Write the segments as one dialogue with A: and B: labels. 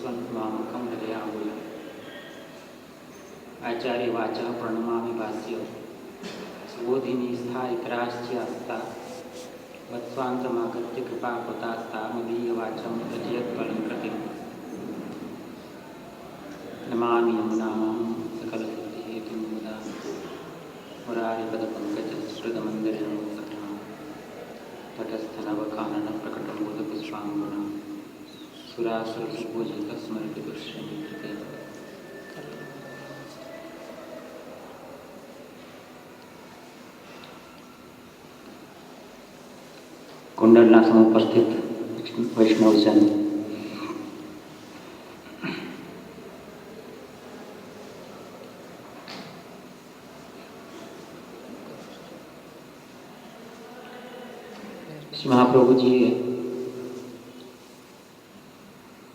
A: स्वन्मामकं हृदयामुल आचार्यवाचः प्रणमामि भाष्य बोधिनी स्थायिकराश्च्यास्ता वत्स्वान्तमागत्य कृपापतास्ता मदीयवाचं रजयत्वलं प्रतिम् नमामि यमुनां सकलसिद्धिहेतुं मुदा मुरारिपदपङ्कजस्फुरदमन्दिरमुत्सठां तटस्थनवकाननप्रकटबोधपुष्पाङ्गुनां सुरासुरसुपूजितस्मृतिदुष्यमित्रते कुंडलना समुपस्थित वैष्णवजन, શ્રી મહાપ્રભુજીએ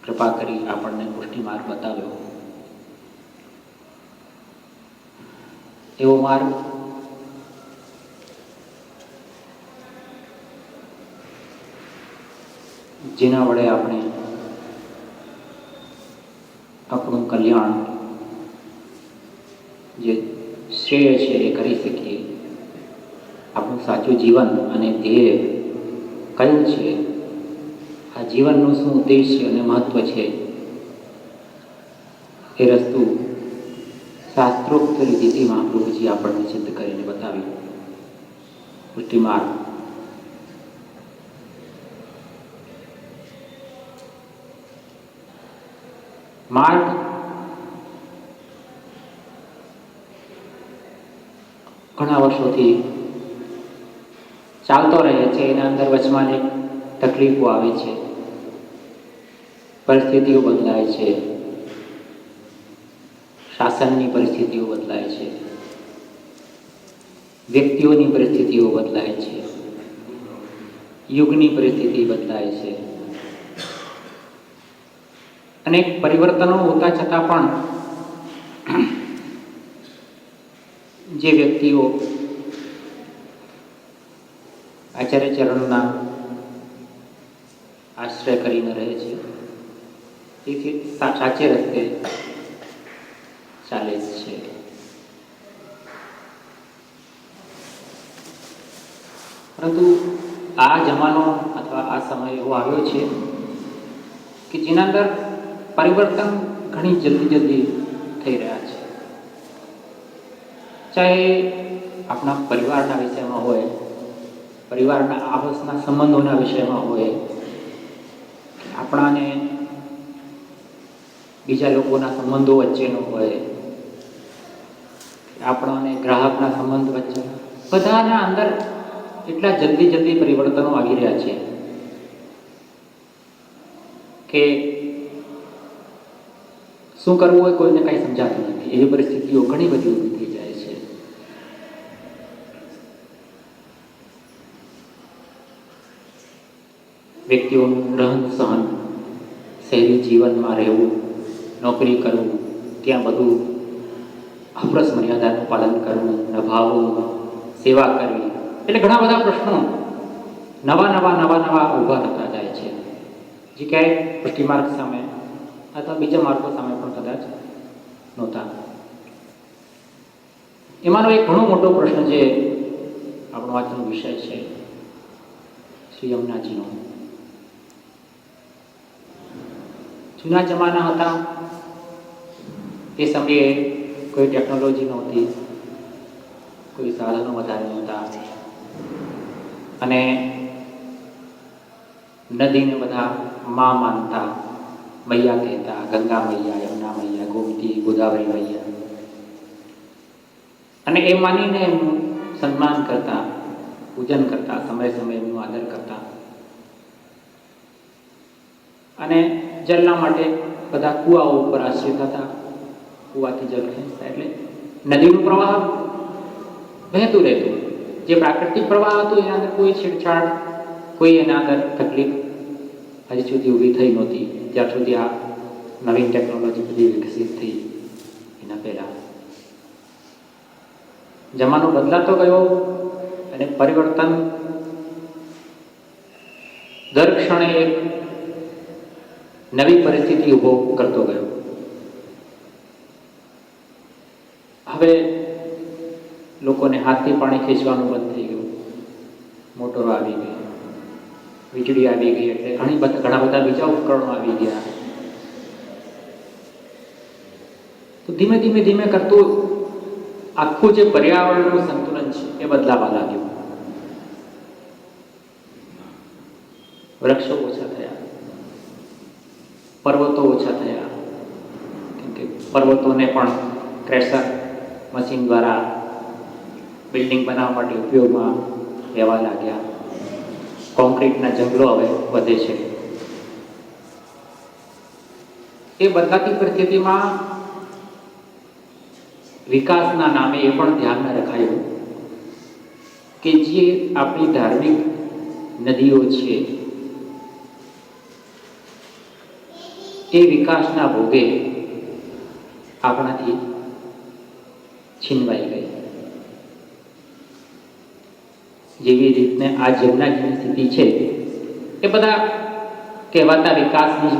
A: કૃપા કરી આપણને પુષ્ટિ માર્ગ બતાવ્યો. એવો માર્ગ જેના વડે આપણે આપણું કલ્યાણ જે શ્રેય છે એ કરી શકીએ. આપણું સાચું જીવન અને ધ્યેય કયું છે, આ જીવનનું શું ઉદ્દેશ્ય અને મહત્વ છે, એ રસ્તું શાસ્ત્રોક્ત રીતિથી મહાપ્રભુજી આપણને સિદ્ધ કરીને બતાવ્યું. પુષ્ટિ માર્ગ માર્ગ ઘણા વર્ષોથી ચાલતો રહે છે. એના અંદર વચમાં તકલીફો આવે છે, પરિસ્થિતિઓ બદલાય છે, શાસનની પરિસ્થિતિઓ બદલાય છે, વ્યક્તિઓની પરિસ્થિતિઓ બદલાય છે, યુગની પરિસ્થિતિ બદલાય છે. અનેક પરિવર્તનો હોતા છતાં પણ જે વ્યક્તિઓ આચાર્ય ચરણના આશ્રય કરીને રહે છે તેથી સાચે રસ્તે ચાલે છે. પરંતુ આ જમાનો અથવા આ સમય એવો આવ્યો છે કે જેના અંદર પરિવર્તન ઘણી જલ્દી થઈ રહ્યા છે. ચાહે આપણા પરિવારના વિષયમાં હોય, પરિવારના આપસના સંબંધોના વિષયમાં હોય, આપણાને બીજા લોકોના સંબંધો વચ્ચેનો હોય, આપણાને ગ્રાહકના સંબંધ વચ્ચે, બધાના અંદર એટલા જલ્દી પરિવર્તનો આવી રહ્યા છે કે શું કરવું હોય કોઈને કાંઈ સમજાતું નથી. એવી પરિસ્થિતિઓ ઘણી બધી ઊભી થઈ જાય છે. વ્યક્તિઓનું રહન સહન, શહેરી જીવનમાં રહેવું, નોકરી કરવું, ત્યાં બધું અપરસ મર્યાદાનું પાલન કરવું, નભાવવું, સેવા કરવી, એટલે ઘણા બધા પ્રશ્નો નવા ઊભા થતા જાય છે, જે ક્યાંય પુષ્ટિ માર્ગ સામે અથવા બીજા માર્ગો સામે પણ કદાચ નહોતા. એમાંનો એક ઘણો મોટો પ્રશ્ન જે આપણો આજનો વિષય છે, શ્રી યમુનાજીનો. જૂના જમાના હતા, એ સમયે કોઈ ટેકનોલોજી નહોતી, કોઈ સાધનો વધારે નહોતા, અને નદીને બધા માં માનતા, મૈયા કહેતા, ગંગા મૈયા, યમુના મૈયા, ગોમતી, ગોદાવરી મૈયા, અને એ માનીને એમનું સન્માન કરતા, પૂજન કરતા, સમય એમનું આદર કરતા. અને જલના માટે બધા કૂવાઓ ઉપર આશ્રિત હતા. કૂવાથી જલ ખેંચતા, એટલે નદીનું પ્રવાહ વહેતું રહેતું. જે પ્રાકૃતિક પ્રવાહ હતો એના અંદર કોઈ છેડછાડ, કોઈ એના અંદર તકલીફ હજી સુધી ઊભી થઈ નહોતી, જ્યાં સુધી આ નવીન ટેકનોલોજી બધી વિકસિત થઈ. એના પહેલાં જમાનો બદલાતો ગયો અને પરિવર્તન દર ક્ષણે એક નવી પરિસ્થિતિ ઊભો કરતો ગયો. હવે લોકોને હાથથી પાણી ખેંચવાનું બંધ થઈ ગયું, મોટરો આવી ગઈ, વીજળી આવી ગઈ, એટલે ઘણા બધા બીજા ઉપકરણો આવી ગયા. તો ધીમે ધીમે ધીમે કરતું આખું જે પર્યાવરણનું સંતુલન છે એ બદલાવા લાગ્યું. વૃક્ષો ઓછા થયા, પર્વતો ઓછા થયા, કેમ કે પર્વતોને પણ ક્રેશર મશીન દ્વારા બિલ્ડિંગ બનાવવા માટે ઉપયોગમાં લેવા લાગ્યા. કોન્ક્રીટના જંગલો હવે વધે છે. એ બદલાતી પરિસ્થિતિમાં વિકાસના નામે એ પણ ધ્યાનમાં રખાયું કે જે આપણી ધાર્મિક નદીઓ છે એ વિકાસના ભોગે આપણાથી છીનવાઈ ગઈ. જેવી રીતને આ જમનાજીની સ્થિતિ છે એ બધા કહેવાતા વિકાસની જ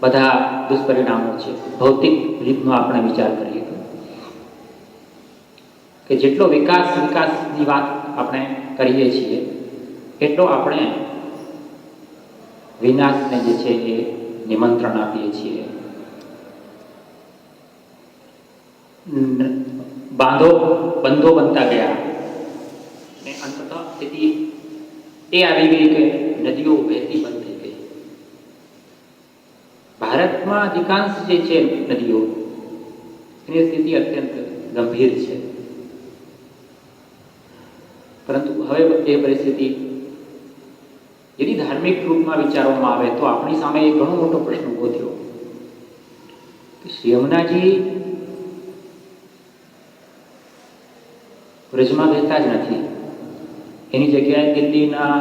A: બધા દુષ્પરિણામો છે. ભૌતિક રીતનો આપણે વિચાર કરીએ કે જેટલો વિકાસની વાત આપણે કરીએ છીએ એટલો આપણે વિનાશને જે છે એ નિમંત્રણ આપીએ છીએ. બંધો બનતા ગયા અને અંતતઃ સ્થિતિ એ આવી ગઈ કે નદીઓ વહેતી બંધ થઈ ગઈ. ભારતમાં અધિકાંશ જે છે નદીઓ એની સ્થિતિ અત્યંત ગંભીર છે. પરંતુ હવે એ પરિસ્થિતિ यदि धार्मिक रूप में विचारवामां आवे तो अपनी सामे एक घणो मोटो प्रश्न उभो थयो कि श्री यमुनाजी ब्रजमां वહેતા જ નથી. એની જગ્યાએ દિલ્હીના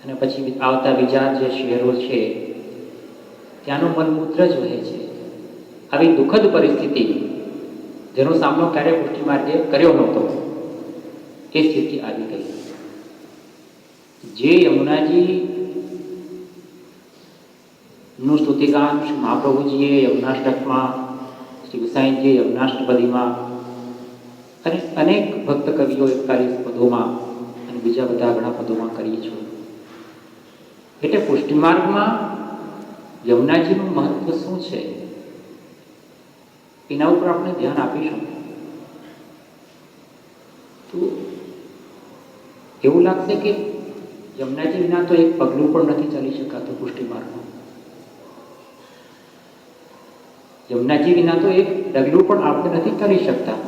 A: અને પછી આવતા બીજા જે શહેરો છે ત્યાંનું મલમૂત્ર જ વહે છે. આવી દુઃખદ પરિસ્થિતિ જેનો સામનો ક્યારેય પુષ્ટિ માર્ગે કર્યો નહોતો એ સ્થિતિ આવી ગઈ. જે યમુનાજી નું સ્તુતિગાન શ્રી મહાપ્રભુજીએ યમુનાષ્ટકમાં, શ્રી ગુસાઈજીએ યમુનાષ્ટપદીમાં અને અનેક ભક્ત કવિઓ 41 પદોમાં અને બીજા બધા ઘણા પદોમાં કરી છે. એટલે પુષ્ટિમાર્ગમાં યમુનાજીનું મહત્વ શું છે એના ઉપર આપણે ધ્યાન આપીશું તો એવું લાગશે કે યમુનાજી વિના તો એક પગલું પણ નથી ચાલી શકાતું પુષ્ટિમાર્ગમાં. યમુનાજી વિના તો એક ડગલું પણ આપણે નથી કરી શકતા.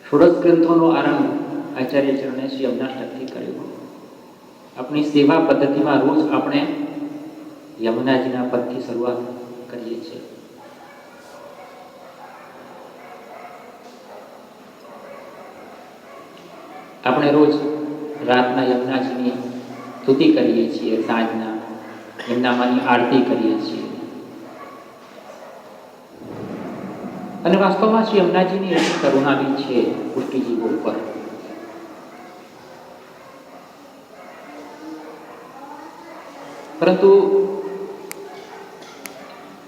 A: ષોડશ ગ્રંથોનો આરંભ આચાર્ય ચરણે શ્રી યમુનાષ્ટકથી કર્યો. આપણી સેવા પદ્ધતિમાં રોજ આપણે યમુનાજીના પદથી શરૂઆત કરીએ છીએ. આપણે રોજ રાતના યમુનાજીની સ્તુતિ કરીએ છીએ, સાંજના યમુનામાની આરતી કરીએ છીએ. અને વાસ્તવમાં શ્રી યમુનાજીની એક કરુણા બી છે પુષ્ટિજીવો ઉપર. પરંતુ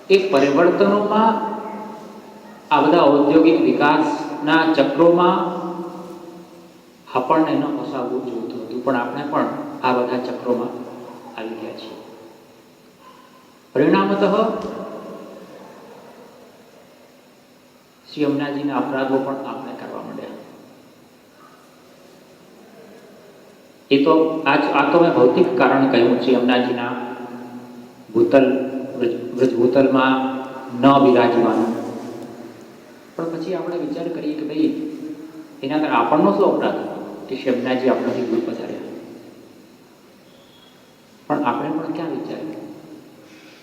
A: એ પરિવર્તનોમાં આ બધા ઔદ્યોગિક વિકાસના ચક્રોમાં આપણને ન ફસાવવું જોઈતું હતું, પણ આપણે પણ આ બધા ચક્રોમાં આવી ગયા છીએ. પરિણામતઃ શ્રી યમુનાજીના અપરાધો પણ આપણે કરવા માંડ્યા. આ તો મેં ભૌતિક કારણ કહ્યું. શ્રી યમુનાજીના ભૂતલમાં ન બિરાજવાનું. પણ પછી આપણે વિચાર કરીએ કે ભાઈ એના અંદર આપણનો શું અપરાધ કે યમુનાજી આપણાથી દૂર પધાર્યા. પણ આપણે પણ ક્યાં વિચાર્યું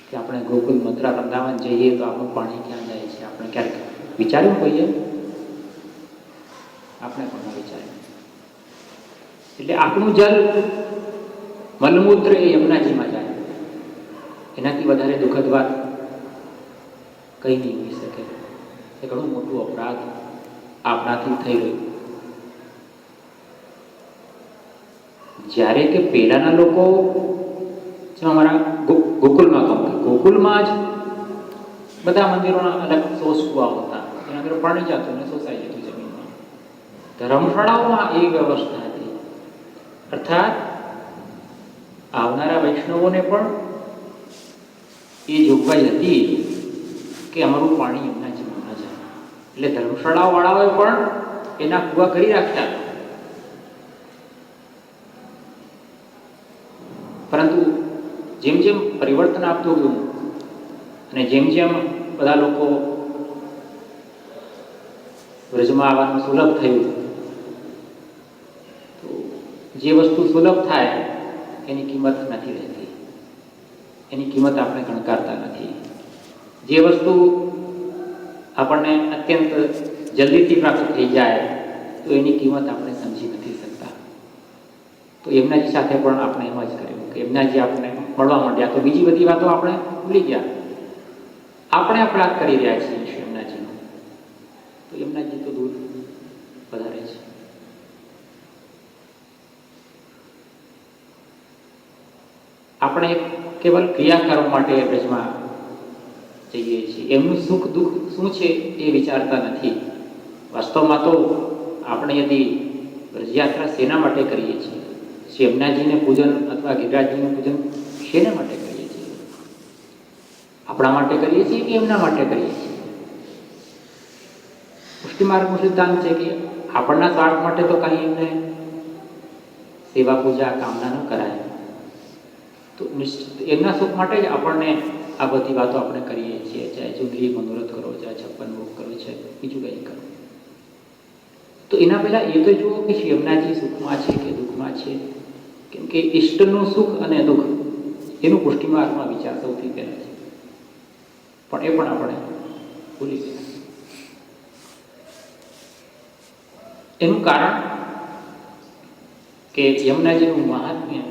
A: કે આપણે ગોકુલ, મથુરા, વૃંદાવન જઈએ તો આપણું પાણી ક્યાં જાય છે? આપણે ક્યારેક વિચાર્યું કોઈએ? આપણે પણ વિચાર્યું. એટલે આપણું જલ મલમૂત્ર એ યમુનાજીમાં જાય. એનાથી વધારે દુઃખદ વાત કંઈ નહીં હોઈ શકે. એ ઘણું મોટું અપરાધ આપણાથી થઈ રહ્યું. જ્યારે કે પહેલાના લોકો જેમ અમારા ગોકુલમાં કહું કે ગોકુલમાં જ બધા મંદિરોના અલગ સોસ કુવાઓ હતા, એના અંદર પાણી જતું અને સોસાઈ જતું જમીનમાં. ધર્મશાળાઓમાં એ વ્યવસ્થા હતી, અર્થાત આવનારા વૈષ્ણવોને પણ એ જોગવાઈ હતી કે અમારું પાણી એમના જીવનમાં જાય. એટલે ધર્મશાળાઓ વાળાઓએ પણ એના કુવા કરી રાખ્યા. પરંતુ જેમ જેમ પરિવર્તન આપતું ગયું અને જેમ જેમ બધા લોકો વ્રજમાં આવવાનું સુલભ થયું, તો જે વસ્તુ સુલભ થાય એની કિંમત નથી રહેતી, એની કિંમત આપણે ગણકારતા નથી. જે વસ્તુ આપણને અત્યંત જલ્દીથી પ્રાપ્ત થઈ જાય તો એની કિંમત આપણે સમજી નથી શકતા. તો એમનાજી સાથે પણ આપણે એમ જ કર્યું કે એમનાજી આપણે મળવા માંડ્યા તો બીજી બધી વાતો આપણે ભૂલી ગયા. આપણે અપરાધ કરી રહ્યા છીએ એમનાજીનો, તો એમનાજી તો દૂર વધારે છે. આપણે કેવલ ક્રિયા કરવા માટે બ્રજમાં જઈએ છીએ, એમનું સુખ દુઃખ શું છે એ વિચારતા નથી. વાસ્તવમાં તો આપણે યદિ બ્રજયાત્રા શેના માટે કરીએ છીએ? શ્રી યમુનાજીને પૂજન અથવા ગિરિરાજજીનું પૂજન શેના માટે કરીએ છીએ? આપણા માટે કરીએ છીએ કે એમના માટે કરીએ છીએ? પુષ્ટિ માર્ગનું સિદ્ધાંત છે કે આપણના સ્વાર્થ માટે તો કાંઈ એમને સેવા પૂજા કામના ન કરાય. તો નિશ્ચિત એમના સુખ માટે જ આપણને આ બધી વાતો આપણે કરીએ છીએ, ચાહે જુદરી મનોરથ કરો, ચાહે 56 ભોગ કરો, છે બીજું કંઈ કરો. તો એના પહેલાં એ તો જુઓ કે શ્રી યમુનાજી સુખમાં છે કે દુઃખમાં છે. કેમ કે ઇષ્ટનું સુખ અને દુઃખ એનું પુષ્ટિ માર્ગમાં વિચાર સૌથી પહેલાં છે, પણ એ પણ આપણે ભૂલી ગયા. એનું કારણ કે યમુનાજીનું મહાત્મ્ય,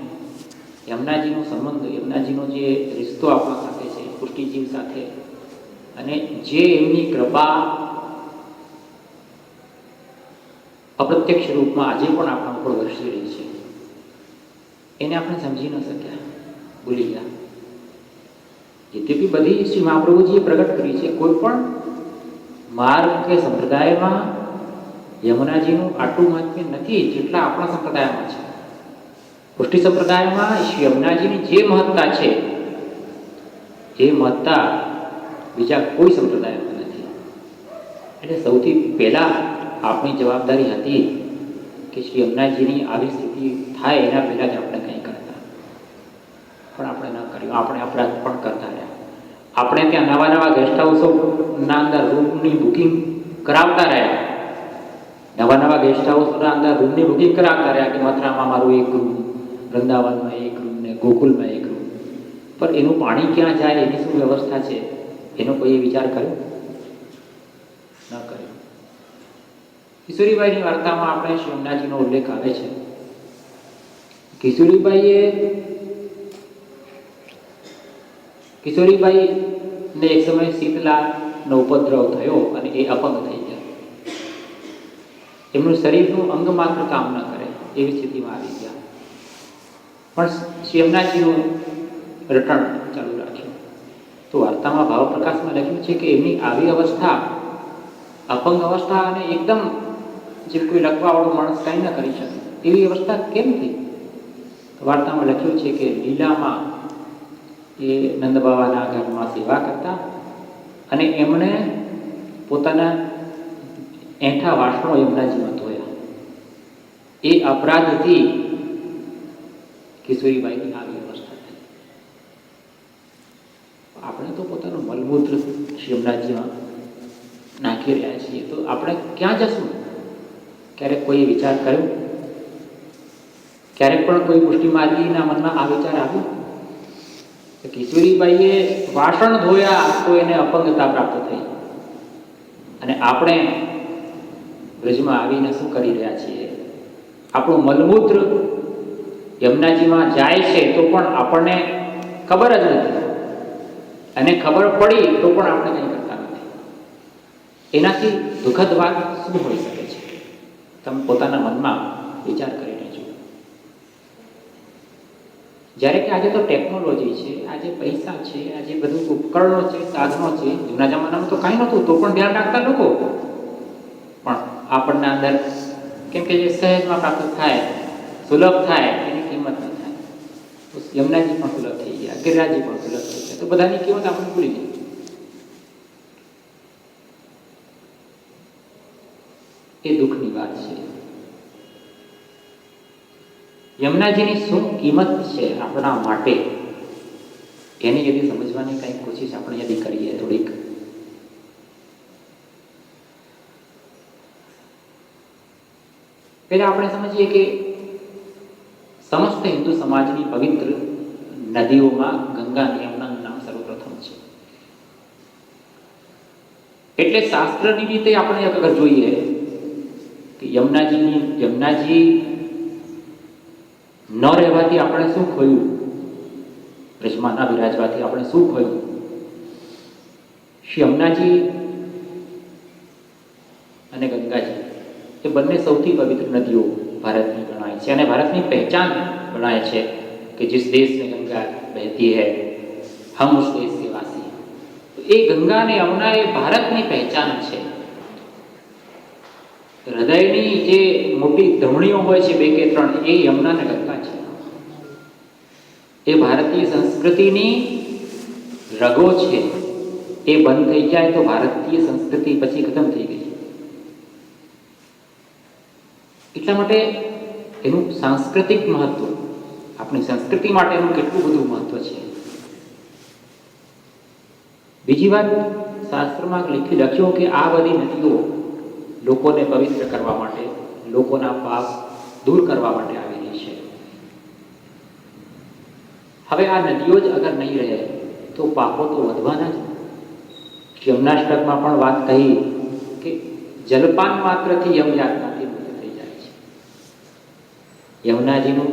A: યમુનાજીનો સંબંધ, યમુનાજીનો જે રિશ્તો આપણા સાથે છે પુષ્ટિજીવ સાથે, અને જે એમની કૃપા અપ્રત્યક્ષ રૂપમાં આજે પણ આપણા ઉપર વરસી રહી છે, એને આપણે સમજી ન શક્યા, ભૂલી ગયા. યદ્યપિ બધી શ્રી મહાપ્રભુજીએ પ્રગટ કરી છે, કોઈ પણ માર્ગ કે સંપ્રદાયમાં યમુનાજીનું આટલું મહાત્મ્ય નથી જેટલા આપણા સંપ્રદાયમાં છે. પુષ્ટિ સંપ્રદાયમાં શ્રી યમુનાજીની જે મહત્તા છે એ મહત્તા બીજા કોઈ સંપ્રદાયમાં નથી. એટલે સૌથી પહેલાં આપણી જવાબદારી હતી કે શ્રી યમુનાજીની આવી સ્થિતિ થાય એના પહેલાં જ આપણે કંઈ કરતા, પણ આપણે ન કર્યું. આપણે અપરાધ પણ કરતા રહ્યા. આપણે ત્યાં નવા નવા ગેસ્ટ હાઉસોના અંદર રૂમની બુકિંગ કરાવતા રહ્યા, નવા નવા ગેસ્ટ હાઉસના અંદર રૂમની બુકિંગ કરાવતા રહ્યા કે મથુરામાં મારું એક રૂમ, વૃંદાવનમાં એક રૂમ ને ગોકુલમાં એક રૂમ. પણ એનું પાણી ક્યાં જાય, એની શું વ્યવસ્થા છે, એનો કોઈ વિચાર કર્યો? ન કર્યો. કિશોરીબાઈની વાર્તામાં આપણે શ્રી યમુનાજીનો ઉલ્લેખ આવે છે. કિશોરીબાઈને એક સમયે શીતલાનો ઉપદ્રવ થયો અને એ અપંગ થઈ ગયા. એમનું શરીરનું અંગ માત્ર કામ ન કરે એવી સ્થિતિમાં આવી ગયા. પણ શ્રી યમુનાજીનું રટણ ચાલુ રાખ્યું. તો વાર્તામાં ભાવ પ્રકાશમાં લખ્યું છે કે એમની આવી અવસ્થા, અપંગ અવસ્થા, અને એકદમ જે કોઈ લખવાવાળો માણસ કાંઈ ન કરી શકે એવી અવસ્થા કેમ થઈ? તો વાર્તામાં લખ્યું છે કે લીલામાં એ નંદબાવાના ઘરમાં સેવા કરતા અને એમણે પોતાના એઠા વાસણો યમુનાજીમાં ધોયા. એ અપરાધથી કિશોરીબાઈની આવી અવસ્થા થઈ. આપણે તો પોતાનું મલમૂત્ર યમુનાજીમાં નાખી રહ્યા છીએ, તો આપણે ક્યાં જશું? ક્યારેક કોઈ વિચાર કર્યો? ક્યારેક પણ કોઈ પુષ્ટિ માર્ગીના મનમાં આ વિચાર આવ્યો? કિશોરીબાઈએ વાસણ ધોયા તો એને અપંગતા પ્રાપ્ત થઈ, અને આપણે બ્રજમાં આવીને શું કરી રહ્યા છીએ? આપણું મલમૂત્ર યમુનાજીમાં જાય છે તો પણ આપણને ખબર જ નથી, અને ખબર પડી તો પણ આપણે કંઈ કરતા નથી. એનાથી દુઃખદ વાત શું હોઈ શકે છે? તમે પોતાના મનમાં વિચાર કરીને જુઓ. જ્યારે કે આજે તો ટેકનોલોજી છે, આજે પૈસા છે, આજે બધું ઉપકરણો છે, સાધનો છે. જૂના જમાનામાં તો કાંઈ નહોતું, તો પણ ધ્યાન રાખતા લોકો. પણ આપણને અંદર કેમ કે જે સહેજમાં પ્રાપ્ત થાય, સુલભ થાય, એની કિંમત ન થાય. તો યમુનાજી પણ સુલભ થઈ ગયા, ગિરિરાજજી પણ સુલભ થઈ ગયા, તો બધાની કિંમત આપણે ભૂલી ગઈ. એ દુઃખની વાત છે. યમુનાજીની શું કિંમત છે આપણા માટે, એની યદિ સમજવાની કંઈક કોશિશ આપણે યદિ કરીએ થોડીક, પહેલા આપણે સમજીએ કે સમસ્ત હિન્દુ સમાજની પવિત્ર નદીઓમાં ગંગા અને યમુનાનું નામ સર્વપ્રથમ છે. એટલે શાસ્ત્રની રીતે આપણે અગર જોઈએ કે યમુનાજી ન રહેવાથી આપણે શું ખોયું, બ્રજમાં બિરાજવાથી આપણે શું ખોયું. શ્રી યમુનાજી અને ગંગાજી એ બંને સૌથી પવિત્ર નદીઓ ભારતની ગણાય છે, અને ભારતની પહેચાન ગણાય છે કે जिस देश में गंगा बहती है हम उस देश के वासी. તો એ ગંગા અને યમુના એ ભારતની પહેચાન છે. હૃદયની જે મોટી ધમણીઓ હોય છે, 2 કે 3, એ યમુના અને ગંગા છે. એ ભારતીય સંસ્કૃતિની રગો છે. એ બંધ થઈ જાય તો ભારતીય સંસ્કૃતિ પછી ખતમ થઈ ગઈ. એટલા માટે એનું સાંસ્કૃતિક મહત્વ, આપણી સંસ્કૃતિ માટેનું કેટલું બધું મહત્વ છે. બીજી વાત, શાસ્ત્રમાં લખ્યું કે આ બધી નદીઓ લોકોને પવિત્ર કરવા માટે, લોકોના પાપ દૂર કરવા માટે આવેલી છે. હવે આ નદીઓ જ અગર નહીં રહે તો પાપો તો વધવાના જ. યમનાષ્ટકમાં પણ વાત કહી કે જલપાન માત્રથી યમયાતનાથી મુક્ત થઈ જાય છે. યમુનાજીનું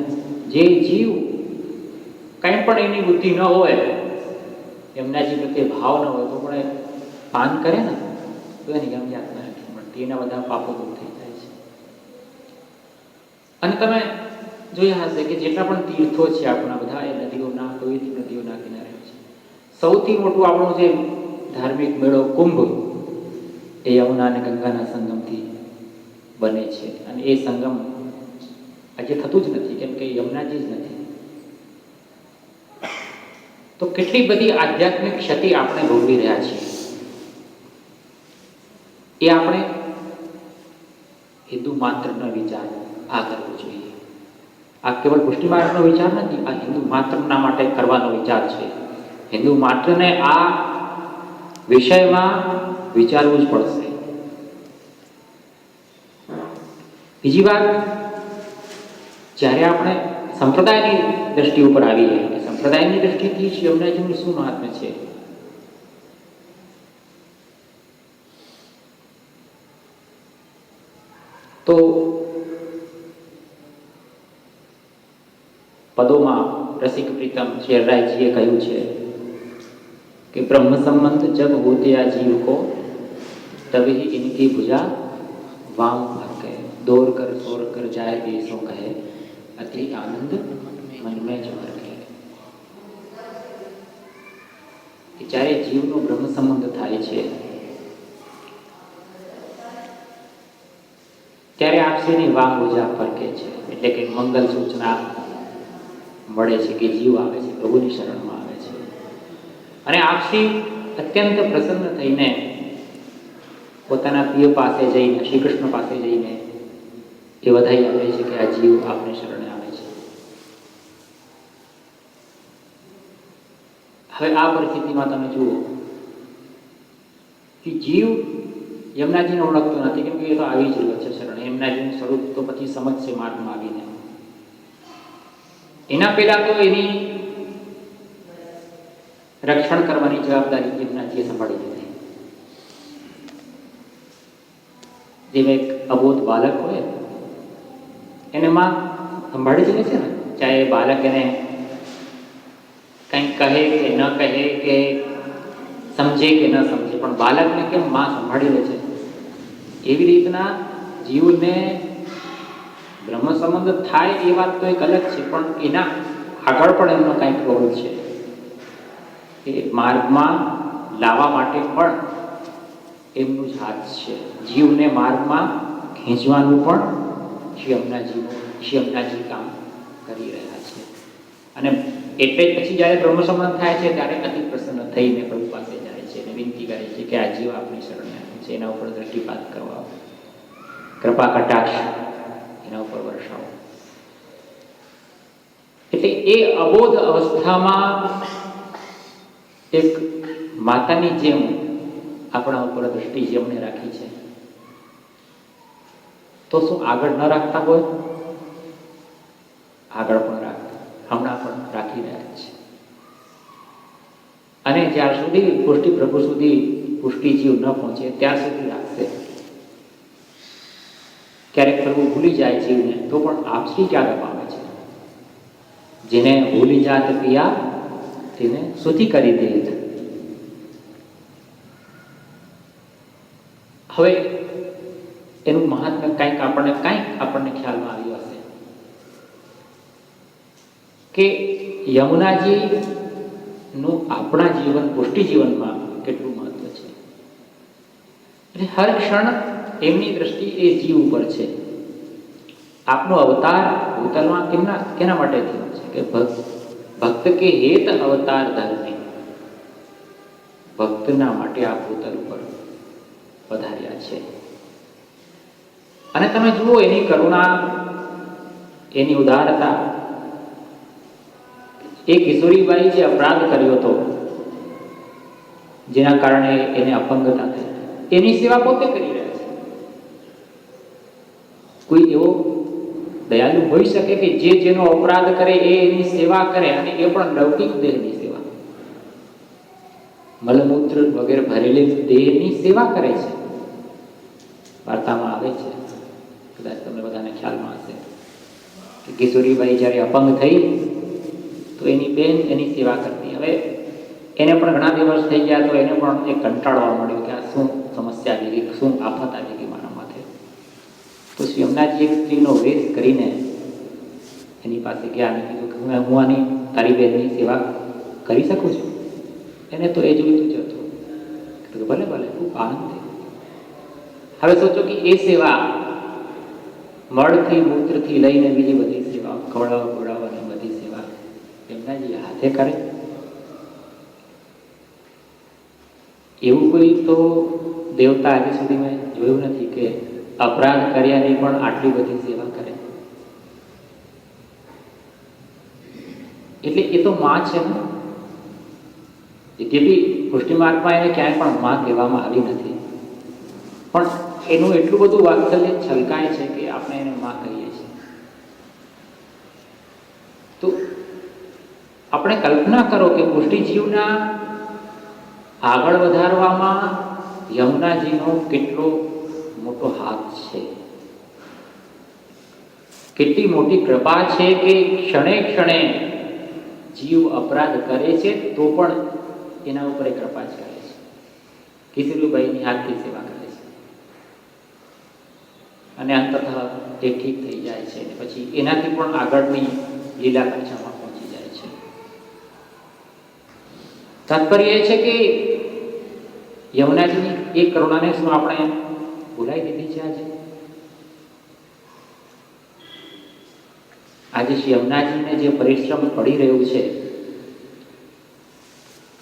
A: જે જીવ કંઈ પણ એની બુદ્ધિ ન હોય, યમુનાજી પ્રત્યે ભાવ ન હોય, તો પણ એ પાન કરે ને તો એની યમયાતના નથી મળતી, એના બધા પાપો દૂર થઈ જાય છે. અને તમે જોયા હશે કે જેટલા પણ તીર્થો છે આપણા બધા, એ નદીઓના, પવિત્ર નદીઓના કિનારે છે. સૌથી મોટું આપણું જે ધાર્મિક મેળો કુંભ, એ યમુના અને ગંગાના સંગમથી બને છે. અને એ સંગમ આજે થતું જ નથી, કેમ કે યમુનાજી જ નથી. તો કેટલી બધી આધ્યાત્મિક ક્ષતિ આપણે ભોગવી રહ્યા છીએ. એ આપણે હિન્દુ માત્રનો વિચાર આ કરવો જોઈએ. આ કેવળ પુષ્ટિ માર્ગનો વિચાર નથી, આ હિન્દુ માત્રના માટે કરવાનો વિચાર છે. હિન્દુ માત્રને આ વિષયમાં વિચારવું જ પડશે. બીજી વાત, જ્યારે આપણે સંપ્રદાયની દ્રષ્ટિ ઉપર આવીએ, સંપ્રદાયની દ્રષ્ટિથી શ્રી યમુનાજીનું શું મહાત્મ્ય છે? તો પદોમાં રસિક પ્રીતમ શેરરાયજીએ કહ્યું છે कि ब्रह्म संबंध जब होते या जीव को तभी इनकी भुजा वाम भर गए, दौड़ कर सोर कर जाए देशों कहे, अति आनंद मन में जो भर गए. कि જ્યારે જીવનો બ્રહ્મ સંબંધ થાય છે ત્યારે આપશીની વામ ભુજા ફરકે છે, એટલે કે મંગલ સૂચના મળે છે કે જીવ આવે છે, પ્રભુની શરણમાં આવે છે. અને આપસી અત્યંત પ્રસન્ન થઈને પોતાના પ્રિય પાસે જઈને, શ્રી કૃષ્ણ પાસે જઈને એ વધાઈ આપે છે કે આ જીવ આપને શરણે આવે છે. હવે આ પરિસ્થિતિમાં તમે જુઓ કે જીવ યમુનાજીને ઓળખતો નથી, કેમ કે એ તો આવી જ રહ્યો છે શરણે. યમુનાજીનું સ્વરૂપ તો પછી સમજશે માર્ગમાં આવીને. એના પહેલા તો એની રક્ષણ કરવાની જવાબદારી યમુનાજીએ સંભાળી લીધી. જેમ એક અબોધ બાળક હોય, એને માં સંભાળી જ લે છે ને, ચાહે બાળક એને કંઈક કહે કે ન કહે, કે સમજે કે ન સમજે, પણ બાળકને કેમ માં સંભાળી લે છે. એવી રીતના જીવને બ્રહ્મ સંબંધ થાય એ વાત તો એક અલગ છે, પણ એના આગળ પણ એમનો કંઈક રોલ છે. એ માર્ગમાં લાવવા માટે પણ એમનું જ હાથ છે. જીવને માર્ગમાં ખેંચવાનું પણ શ્રી યમુનાજી કામ કરી રહ્યા છે. અને એટલે જ પછી જ્યારે બ્રહ્મસંમત થાય છે ત્યારે અતિ પ્રસન્ન થઈને પ્રભુ પાસે જાય છે અને વિનંતી કરે છે કે આ જીવ આપણી શરણે આવે છે, એના ઉપર દ્રષ્ટિપાત કરવા, કૃપા કટાક્ષ એના ઉપર વર્ષાવો. એટલે એ અબોધ અવસ્થામાં એક માતાની જેમ આપણા ઉપર દ્રષ્ટિ જેમણે રાખી છે, તો શું આગળ ન રાખતા હોય? આગળ પણ રાખતા, હમણાં પણ રાખી રહ્યા છે. અને જ્યાર સુધી પુષ્ટિ પ્રભુ સુધી પુષ્ટિ જીવ ન પહોંચે ત્યાં સુધી રાખશે. ક્યારેક પ્રભુ ભૂલી જાય જીવને તો પણ આપશ્રી યાદ અપાવે છે. જેને ભૂલી જાત પિયા તેને સુતી કરી દે. હવે એનું મહાત્મ્ય કંઈક આપણને ખ્યાલમાં આવ્યું હશે કે યમુનાજીનું આપણા જીવન, પુષ્ટિ જીવનમાં કેટલું મહત્વ છે. એટલે હર ક્ષણ એમની દ્રષ્ટિ એ જીવ ઉપર છે. આપનો અવતાર ભૂતલમાં કેના માટે થયો છે કે ભક્ત કે હેત અવતાર ધર્મે, ભક્તના માટે આ ભૂતલ ઉપર પધાર્યા છે. અને તમે જુઓ એની કરુણા, એની ઉદારતા. એ કિશોરીબાઈ જે અપરાધ કર્યો હતો, જેના કારણે એને અપંગતા થઈ, એની સેવા પોતે કરી રહ્યા છે. કોઈ એવો દયાલુ હોઈ શકે કે જેનો અપરાધ કરે એ એની સેવા કરે, અને એ પણ લૌકિક દેહની સેવા, મલમૂત્ર વગેરે ભરેલી દેહની સેવા કરે છે. વાર્તામાં આવે છે, કદાચ તમને બધાને ખ્યાલમાં હશે કે કિશોરીબાઈ જ્યારે અપંગ થઈ તો એની બેન એની સેવા કરતી. હવે એને પણ ઘણા દિવસ થઈ ગયા તો એને પણ એક કંટાળવા મળ્યો કે આ શું સમસ્યા આવી ગઈ, શું આફત આવી ગઈ મારા માથે. તો શ્રી યમુનાજી એક સ્ત્રીનો વેશ કરીને એની પાસે ગયા અને કીધું કે હું આની તારી બહેનની સેવા કરી શકું છું. એને તો એ જોઈતું જ હતું. ભલે ભલે, ખૂબ આનંદ થયો. હવે સોચો કે એ સેવા મળથી મૂત્રથી લઈને બીજી બધી સેવા, ખવડાવવાની બધી સેવા યમુનાજી હાથે કરે. એવું કોઈ તો દેવતા આજે સુધી મેં જોયું નથી કે અપરાધ કર્યાની પણ આટલી બધી સેવા કરે. એટલે એ તો માં છે ને. તેથી પુષ્ટિ માર્ગમાં એને ક્યાંય પણ માં કહેવામાં આવી નથી, પણ એનું એટલું બધું વાત્સલ્ય છલકાય છે કે આપણે એને માં કહીએ છીએ. તો આપણે કલ્પના કરો કે પુષ્ટિ જીવના આગળ વધારવામાં યમુનાજીનો કેટલો મોટો હાથ છે, કેટલી મોટી કૃપા છે કે ક્ષણે ક્ષણે જીવ અપરાધ કરે છે તો પણ એના ઉપર એક કૃપા જ કરે છે. કિશોરીબાઈની હાથથી સેવા કરે છે અને અંતતઃ એ ઠીક થઈ જાય છે અને પછી એનાથી પણ આગળની લીલા કક્ષામાં પહોંચી જાય છે. તાત્પર્ય એ છે કે યમુનાજીની એ કરુણાને શું આપણે ભૂલાઈ દીધી છે? આજે શ્રી યમુનાજીને જે પરિશ્રમ પડી રહ્યું છે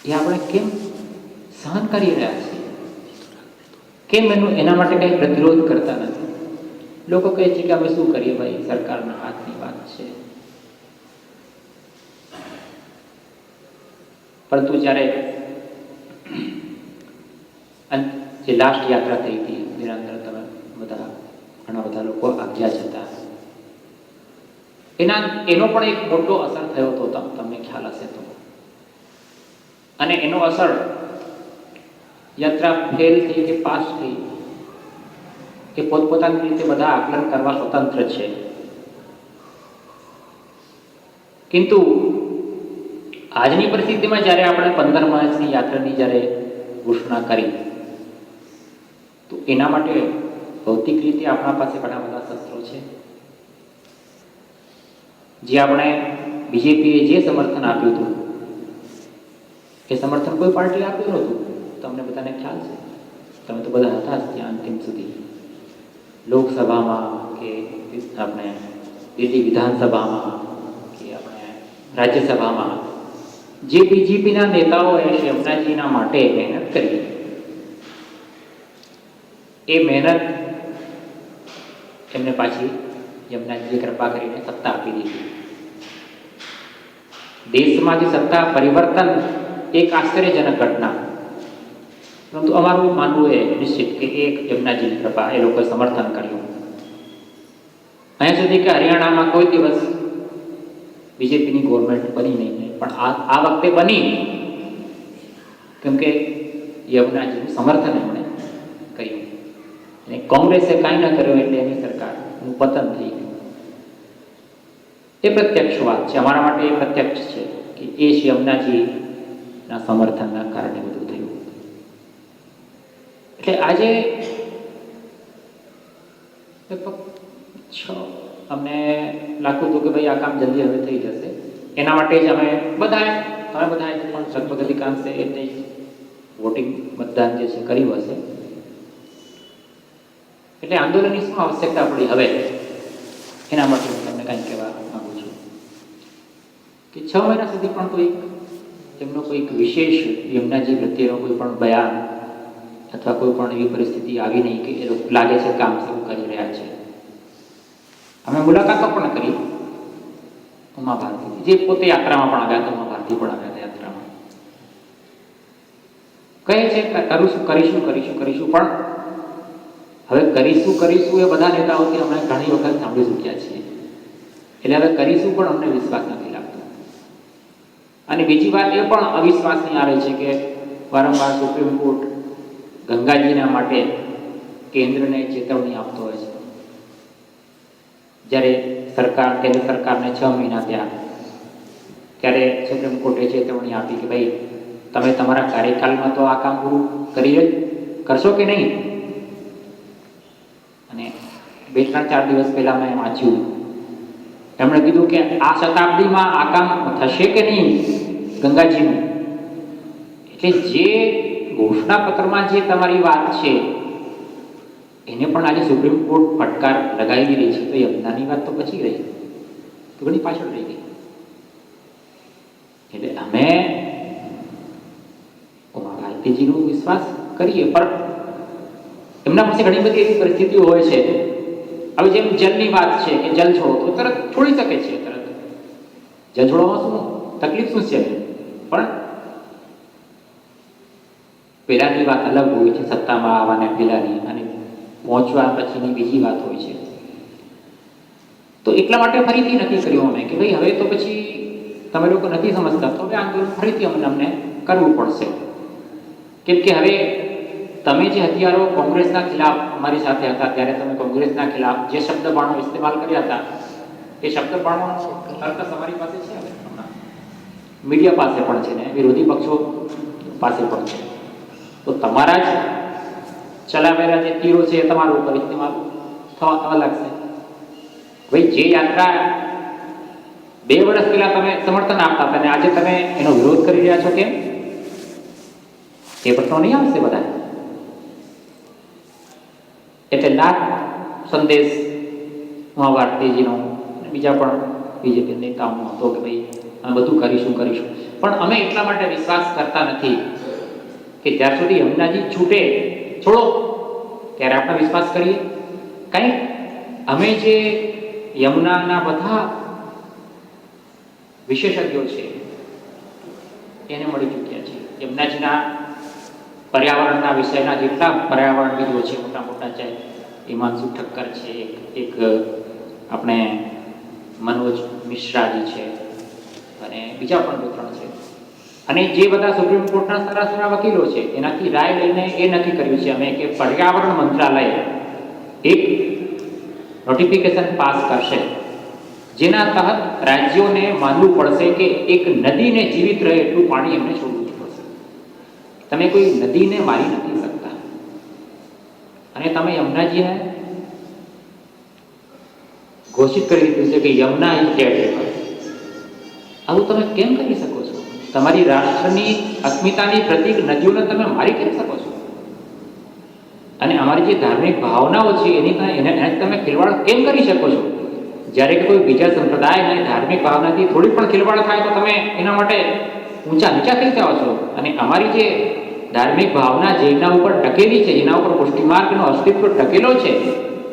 A: એ આપણે કેમ સહન કરી રહ્યા છીએ? કેમ એના માટે કંઈ પ્રતિરોધ કરતા નથી? લોકો કહે છે કે અમે શું કરીએ ભાઈ, સરકારના હાથની વાત છે. પરંતુ જ્યારે જે લાસ્ટ યાત્રા થઈ હતી તેના અંદર તમે ઘણા બધા લોકો આવ્યા જ હતા. એનો પણ એક મોટો અસર થયો હતો, તમને ખ્યાલ હશે તો. અને એનો અસર યાત્રા ફેલ થઈ કે પાસ થઈ એ પોતપોતાની રીતે બધા આકલન કરવા સ્વતંત્ર છે. કિંતુ આજની પરિસ્થિતિમાં જ્યારે આપણે 15 માસની યાત્રાની જ્યારે ઘોષણા કરી તો એના માટે ભૌતિક રીતે આપણા પાસે ઘણા બધા શસ્ત્રો છે જે આપણે બીજેપીએ જે સમર્થન આપ્યું હતું એ સમર્થન કોઈ પાર્ટી આપ્યું નહોતું. તમને બધાને ખ્યાલ છે, તમે તો બધા હતા જ ત્યાં અંતિમ સુધી. લોકસભામાં કે આપણે દિલ્હી વિધાનસભામાં કે આપણે રાજ્યસભામાં જે બીજેપીના નેતાઓએ યમુનાજીના માટે મહેનત કરી, એ મહેનત એમને પાછી યમુનાજીએ કૃપા કરીને સત્તા આપી દીધી. દેશમાંથી સત્તા પરિવર્તન એક આશ્ચર્યજનક ઘટના, પરંતુ અમારું માનવું એ નિશ્ચિત કે એક યમુનાજીની કૃપા, એ લોકોએ સમર્થન કર્યું. અહીંયા સુધી કે હરિયાણામાં કોઈ દિવસ બીજેપીની ગવર્મેન્ટ બની નહીં, પણ આ વખતે બની કેમ કે યમુનાજીનું સમર્થન એમણે કર્યું. અને કોંગ્રેસે કાંઈ ન કર્યું એટલે એની સરકારનું પતન થઈ ગયું. એ પ્રત્યક્ષ વાત છે, અમારા માટે એ પ્રત્યક્ષ છે કે એ યમુનાજીના સમર્થનના કારણે બધું થયું. એટલે આજે અમને લાગતું હતું કે ભાઈ આ કામ જલ્દી હવે થઈ જશે. એના માટે જ અમે બધાએ પણ લગભગ અધિકાંશે એટલે વોટિંગ મતદાન જે છે કર્યું હશે. એટલે આંદોલનની શું આવશ્યકતા પડી હવે, એના માટે હું તમને કંઈ કહેવા માંગુ છું કે 6 મહિના સુધી પણ એમનો કોઈક વિશેષ યમુનાજી પ્રત્યેનો કોઈ પણ બયાન અથવા કોઈ પણ એવી પરિસ્થિતિ આવી નહીં કે એ લોકો લાગે છે કામ શરૂ કરી રહ્યા છે. અમે મુલાકાતો પણ કરી ઉમા ભારતી, જે પોતે યાત્રામાં પણ આવ્યા હતા, ઉમા ભારતી પણ આવ્યા હતા યાત્રામાં. કહે છે કે કરીશું પણ હવે કરીશું એ બધા નેતાઓથી અમે ઘણી વખત સાંભળી ચૂક્યા છીએ. એટલે હવે કરીશું પણ અમને વિશ્વાસ નથી લાગતો. અને બીજી વાત એ પણ અવિશ્વાસની આવે છે કે વારંવાર સુપ્રીમ કોર્ટ ગંગાજીના માટે કેન્દ્રને ચેતવણી આપતો હોય છે. જ્યારે કેન્દ્ર સરકારને 6 મહિના થયા ત્યારે સુપ્રીમ કોર્ટે ચેતવણી આપી કે ભાઈ તમે તમારા કાર્યકાલમાં તો આ કામ પૂરું કરશો કે નહીં. અને 2-4 દિવસ પહેલા મેં વાંચ્યું, એમણે કીધું કે આ શતાબ્દીમાં આ કામ થશે કે નહીં ગંગાજીનું. એટલે જે ઘોષણાપત્રમાં જે તમારી વાત છે એને પણ આજે સુપ્રીમ કોર્ટ ફટકાર લગાવી રહી છે, તો યમુનાની વાત તો પછી રહી, તો ઘણી પાછળ રહી ગઈ. એટલે અમે ઉમા ભારતીજીનો વિશ્વાસ કરીએ, પણ એમના પાસે ઘણી બધી એવી પરિસ્થિતિઓ હોય છે. હવે જેમ જલની વાત છે કે જલ છોડો તો તરત છોડી શકે છે, તરત જલ છોડવામાં શું તકલીફ શું છે, પણ પહેલાની વાત અલગ હોય છે, સત્તામાં આવવાને પહેલાની અને પહોંચવા પછીની બીજી વાત હોય છે. તો એટલા માટે ફરીથી નક્કી કર્યું અમે કે ભાઈ હવે તો પછી તમે લોકો નથી સમજતા, તો હવે આંદોલન ફરીથી અમને કરવું પડશે. કેમ કે હવે તમે જે હથિયારો કોંગ્રેસના ખિલાફ અમારી સાથે હતા, ત્યારે તમે કોંગ્રેસના ખિલાફ જે શબ્દ બાણો ઇસ્તેમાલ કર્યા હતા, એ શબ્દ બાણોનો તર્ક અમારી પાસે છે, હવે મીડિયા પાસે પણ છે ને વિરોધી પક્ષો પાસે પણ છે. તો તમારા જ ચલાવેલા જે તીરો છે એ તમારા ઉપર ઇસ્તેમાલ થવા લાગશે. ભાઈ જે યાત્રા 2 વર્ષ પહેલા તમે સમર્થન આપતા હતા અને આજે તમે એનો વિરોધ કરી રહ્યા છો, કેમ? એ પ્રશ્નો નહીં આવશે બધા. એટલે લાખ સંદેશ ઉમા ભારતીજીનો બીજા પણ બીજેપી નેતાઓનો હતો કે ભાઈ અમે બધું કરીશું, પણ અમે એટલા માટે વિશ્વાસ કરતા નથી કે જ્યાં સુધી યમુનાજી છોડો ત્યારે આપણે વિશ્વાસ કરીએ. કંઈ અમે જે યમુનાના બધા વિશેષજ્ઞો છે એને મળી ચૂક્યા છે. યમુનાજીના પર્યાવરણના વિષયના જેટલા પર્યાવરણવિદો છે મોટા છે, હિમાંશુ ઠક્કર છે, એક આપણે મનોજ મિશ્રાજી છે, અને બીજા પણ 2-3 છે. અને જે બધા સુપ્રીમ કોર્ટના સારા વકીલો છે એનાથી રાય લઈને એ નક્કી કર્યું છે અમે કે પર્યાવરણ મંત્રાલય એક નોટિફિકેશન પાસ કરશે, જેના તહત રાજ્યોને માનવું પડશે કે એક નદીને જીવિત રહે એટલું પાણી એમને છોડવું પડશે. તમે કોઈ નદીને મારી નથી શકતા, અને તમે યમુનાજીને ઘોષિત કરી દીધું છે કે યમુના ઇઝ ડેડ રિવર. આવું તમે કેમ કરી શકો છો? તમારી રાષ્ટ્રની અસ્મિતાની પ્રતીક નદીઓને તમે મારી કેમ શકો છો? અને અમારી જે ધાર્મિક ભાવનાઓ છે એને તમે ખિલવાડ કેમ કરી શકો છો? જ્યારે કે કોઈ બીજા સંપ્રદાયની ધાર્મિક ભાવનાથી થોડી પણ ખિલવાડ થાય તો તમે એના માટે ઊંચા નીચા થઈ જાઓ છો. અને અમારી જે ધાર્મિક ભાવના જેના ઉપર ટકેલી છે, જેના ઉપર પુષ્ટિમાર્ગનો અસ્તિત્વ ટકેલો છે,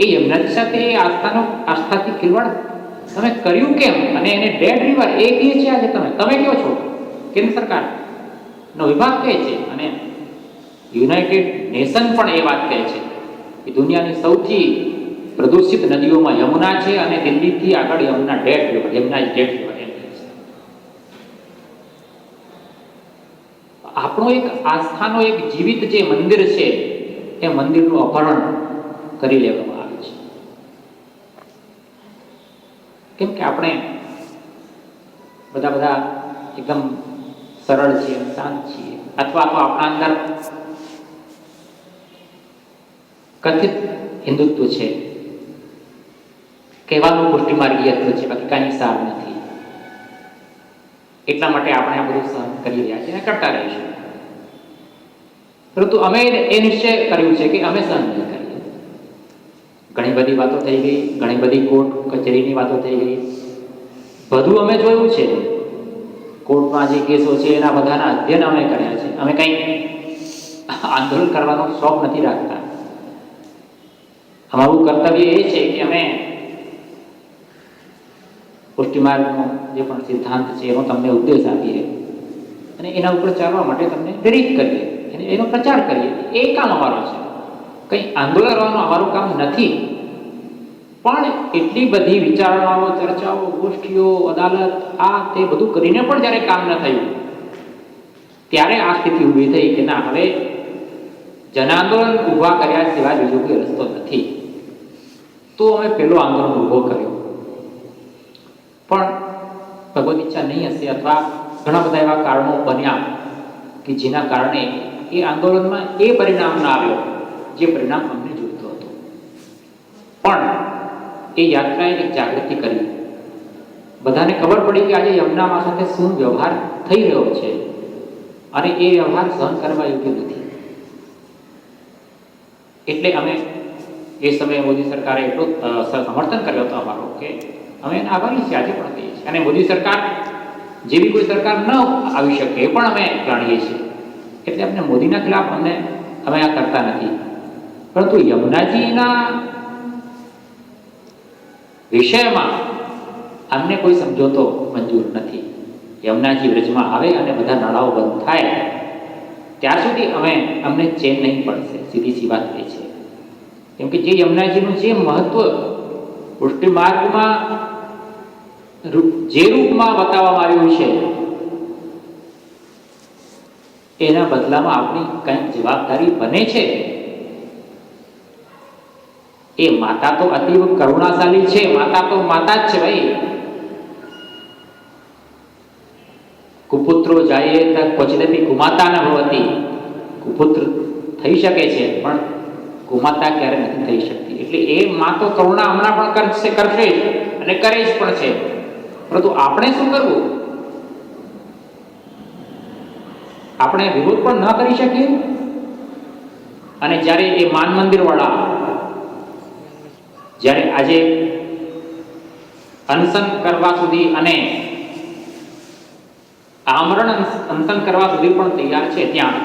A: એ યમુનાજી સાથે એ આસ્થાથી ખિલવાડ તમે કર્યું કેમ? અને એને ડેડ રિવર એ કહે છે આજે તમે કહો છો, કેન્દ્ર સરકારનો વિભાગ કહે છે, અને યુનાઇટેડ નેશન પણ એ વાત કહે છે કે દુનિયાની સૌથી પ્રદૂષિત નદીઓમાં યમુના છે, અને દિલ્હીથી આગળ Yamuna dead river, Yamuna is dead river એમ કહે છે. આપણો એક આસ્થાનો એક જીવિત જે મંદિર છે, એ મંદિરનું અપહરણ કરી લેવામાં આવે છે. કેમ કે આપણે બધા એકદમ સરળ છીએ, શાંત છીએ, અથવા તો આપણા અંદર કથિત હિન્દુત્વ છે, કહેવાનું પુષ્ટિમાર્ગીયત્વ છે, બાકી કાંઈ સાર નથી. એટલા માટે આપણે આ બધું સહન કરી રહ્યા છીએ અને કરતા રહીશું. પરંતુ અમે એ નિશ્ચય કર્યું છે કે અમે સહન નહીં કરીએ. ઘણી બધી વાતો થઈ ગઈ, ઘણી બધી કોર્ટ કચેરીની વાતો થઈ ગઈ, બધું અમે જોયું છે. કોર્ટમાં જે કેસો છે એના બધાના અધ્યયન અમે કર્યા છે. અમે કંઈ આંદોલન કરવાનો શોખ નથી રાખતા. અમારું કર્તવ્ય એ છે કે અમે પુષ્ટિમાર્ગનો જે પણ સિદ્ધાંત છે એનો તમને ઉપદેશ આપીએ અને એના ઉપર ચાલવા માટે તમને પ્રેરિત કરીએ અને એનો પ્રચાર કરીએ. એ કામ અમારો છે. કંઈ આંદોલન કરવાનું અમારું કામ નથી. પણ એટલી બધી વિચારણાઓ, ચર્ચાઓ, ગોષ્ઠીઓ, અદાલત, આ તે બધું કરીને પણ જ્યારે કામ ન થયું, ત્યારે આ સ્થિતિ ઊભી થઈ કે ના, હવે જનાંદોલન ઊભા કર્યા સિવાય બીજો કોઈ રસ્તો નથી. તો અમે પેલો આંદોલન ઊભો કર્યો. પણ ભગવદ ઈચ્છા નહીં હશે, અથવા ઘણા બધા એવા કારણો બન્યા કે જેના કારણે એ આંદોલનમાં એ પરિણામ ના આવ્યો જે પરિણામ અમને જોઈતું હતું. પણ એ યાત્રાએ એક જાગૃતિ કરી. બધાને ખબર પડી કે આજે યમુના સાથે શું વ્યવહાર થઈ રહ્યો છે, અને એ વ્યવહાર સહન કરવા યોગ્ય નથી. એટલે અમે એ સમયે મોદી સરકારે એટલું સમર્થન કર્યો હતો અમારો કે અમે એને આભારી છીએ, આજે પણ કહીએ છીએ. અને મોદી સરકાર જેવી કોઈ સરકાર ન આવી શકે એ પણ અમે જાણીએ છીએ. એટલે અમને મોદીના ખિલાફ અમે આ કરતા નથી. પરંતુ યમુનાજીના વિષયમાં અમને કોઈ સમજોતો મંજૂર નથી. યમુનાજી વ્રજમાં આવે અને બધા નાળાઓ બંધ થાય ત્યાં સુધી અમને ચેન નહીં પડશે. સીધી સી વાત એ છે. કેમ કે જે યમુનાજીનું જે મહત્વ પુષ્ટિ માર્ગમાં જે રૂપમાં બતાવવામાં આવ્યું છે, એના બદલામાં આપણી કંઈક જવાબદારી બને છે. એ માતા તો અતિવ કરુણાશાલી છે. માતા તો માતા જ છે ભાઈ. કુપુત્રો જાય ક્વચિદપી કુમાતા ન ભવતી. કુપુત્ર થઈ શકે છે પણ કુમાતા ક્યારે નથી થઈ શકતી. એટલે એ માં તો કરુણા હમણાં પણ કરશે જ અને કરે જ પણ છે. પરંતુ આપણે શું કરવું? આપણે વિરોધ પણ ન કરી શકીએ. અને જ્યારે એ માન મંદિર વાળા જ્યારે આજે અનશન કરવા સુધી અને આમરણ અનશન કરવા સુધી પણ તૈયાર છે ત્યાં,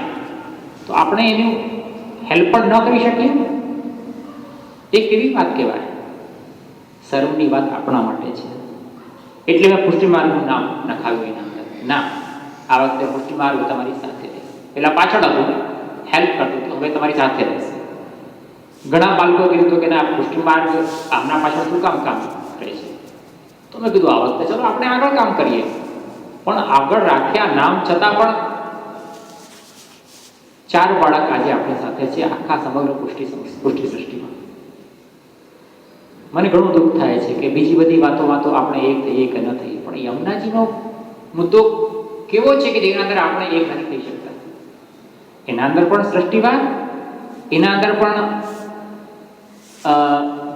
A: તો આપણે એનું હેલ્પ પણ ન કરી શકીએ. એ કેવી વાત કહેવાય? શરમની વાત આપણા માટે છે. એટલે મેં પુષ્ટિમાર્ગનું નામ નખાવ્યું એના અંદર. ના, આ વખતે પુષ્ટિમાર્ગ તમારી સાથે રહેશે. પેલા પાછળ હતું, હેલ્પ કરતું હતું, હવે તમારી સાથે રહેશે. ઘણા બાળકો કીધું કે ના, પુષ્ટિમાર્ગ આમના પાછળ શું કામ કરે છે? તો મેં કીધું આ વખતે ચલો આપણે આગળ કામ કરીએ. પણ આગળ રાખ્યા નામ છતાં પણ 4 બાળક આજે આપણી સાથે છે આખા સમગ્ર પુષ્ટિ સૃષ્ટિમાં. મને ઘણું દુઃખ થાય છે કે બીજી બધી વાતોમાં તો આપણે એક થઈએ કે ન થઈએ, પણ યમુનાજીનો મુદ્દો કેવો છે કે જેના અંદર આપણે એક નથી થઈ શકતા. એના અંદર પણ સૃષ્ટિવાદ, એના અંદર પણ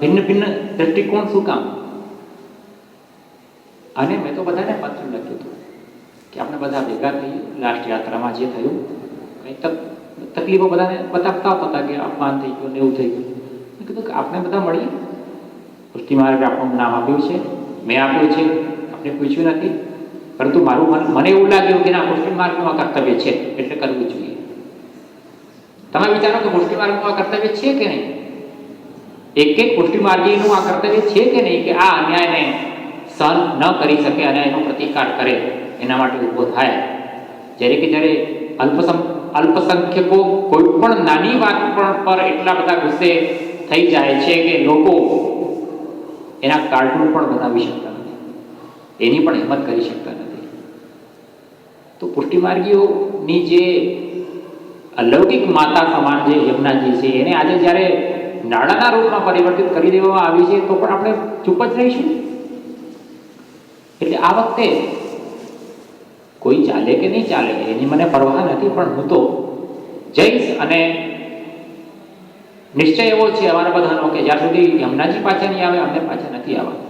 A: ભિન્ન ભિન્ન દ્રષ્ટિકોણ શું કામ? અને મેં તો બધાને પત્ર લખ્યું હતું કે આપણે બધા ભેગા થઈએ લાસ્ટ યાત્રામાં જે થયું કંઈ તકલીફો બધાને બતાવતા હતા કે અપમાન થઈ ગયું ને એવું થઈ ગયું. મેં કીધું કે આપણે બધા મળીએ, પુષ્ટિ માર્ગ આપણું નામ આપ્યું છે, મેં આપ્યું છે, આપણે પૂછ્યું નથી, પરંતુ મને એવું લાગ્યું કે ના, પુષ્ટિ માર્ગનું આ કર્તવ્ય છે એટલે કરવું જોઈએ. તમે વિચારો કે પુષ્ટિ માર્ગનું આ કર્તવ્ય છે કે નહીં? એક પુષ્ટિ માર્ગીનું આ કર્તવ્ય છે કે નહીં કે આ અન્યાયને સહન ન કરી શકે અને એનો પ્રતિકાર કરે, એના માટે ઊભો થાય. જ્યારે અલ્પસંખ્યકો કોઈ પણ નાની વાત પર એટલા બધા ગુસ્સે થઈ જાય છે કે લોકો એના કાર્ટૂન પણ બનાવી શકતા નથી, એની પણ હિંમત કરી શકતા નથી. તો પુષ્ટિ માર્ગીઓની જે અલૌકિક માતા સમાન જે યમુનાજી છે, એને આજે જ્યારે નાણાંના રૂપમાં પરિવર્તિત કરી દેવામાં આવી છે તો પણ આપણે ચૂપ જ રહીશું? એટલે આ વખતે કોઈ ચાલે કે નહીં ચાલે એની મને પરવાહ નથી, પણ હું તો જઈશ. અને નિશ્ચય એવો છે અમારા બધાનો કે જ્યાં સુધી યમુનાજી પાછા નહીં આવે, અમને પાછા નથી આવવા.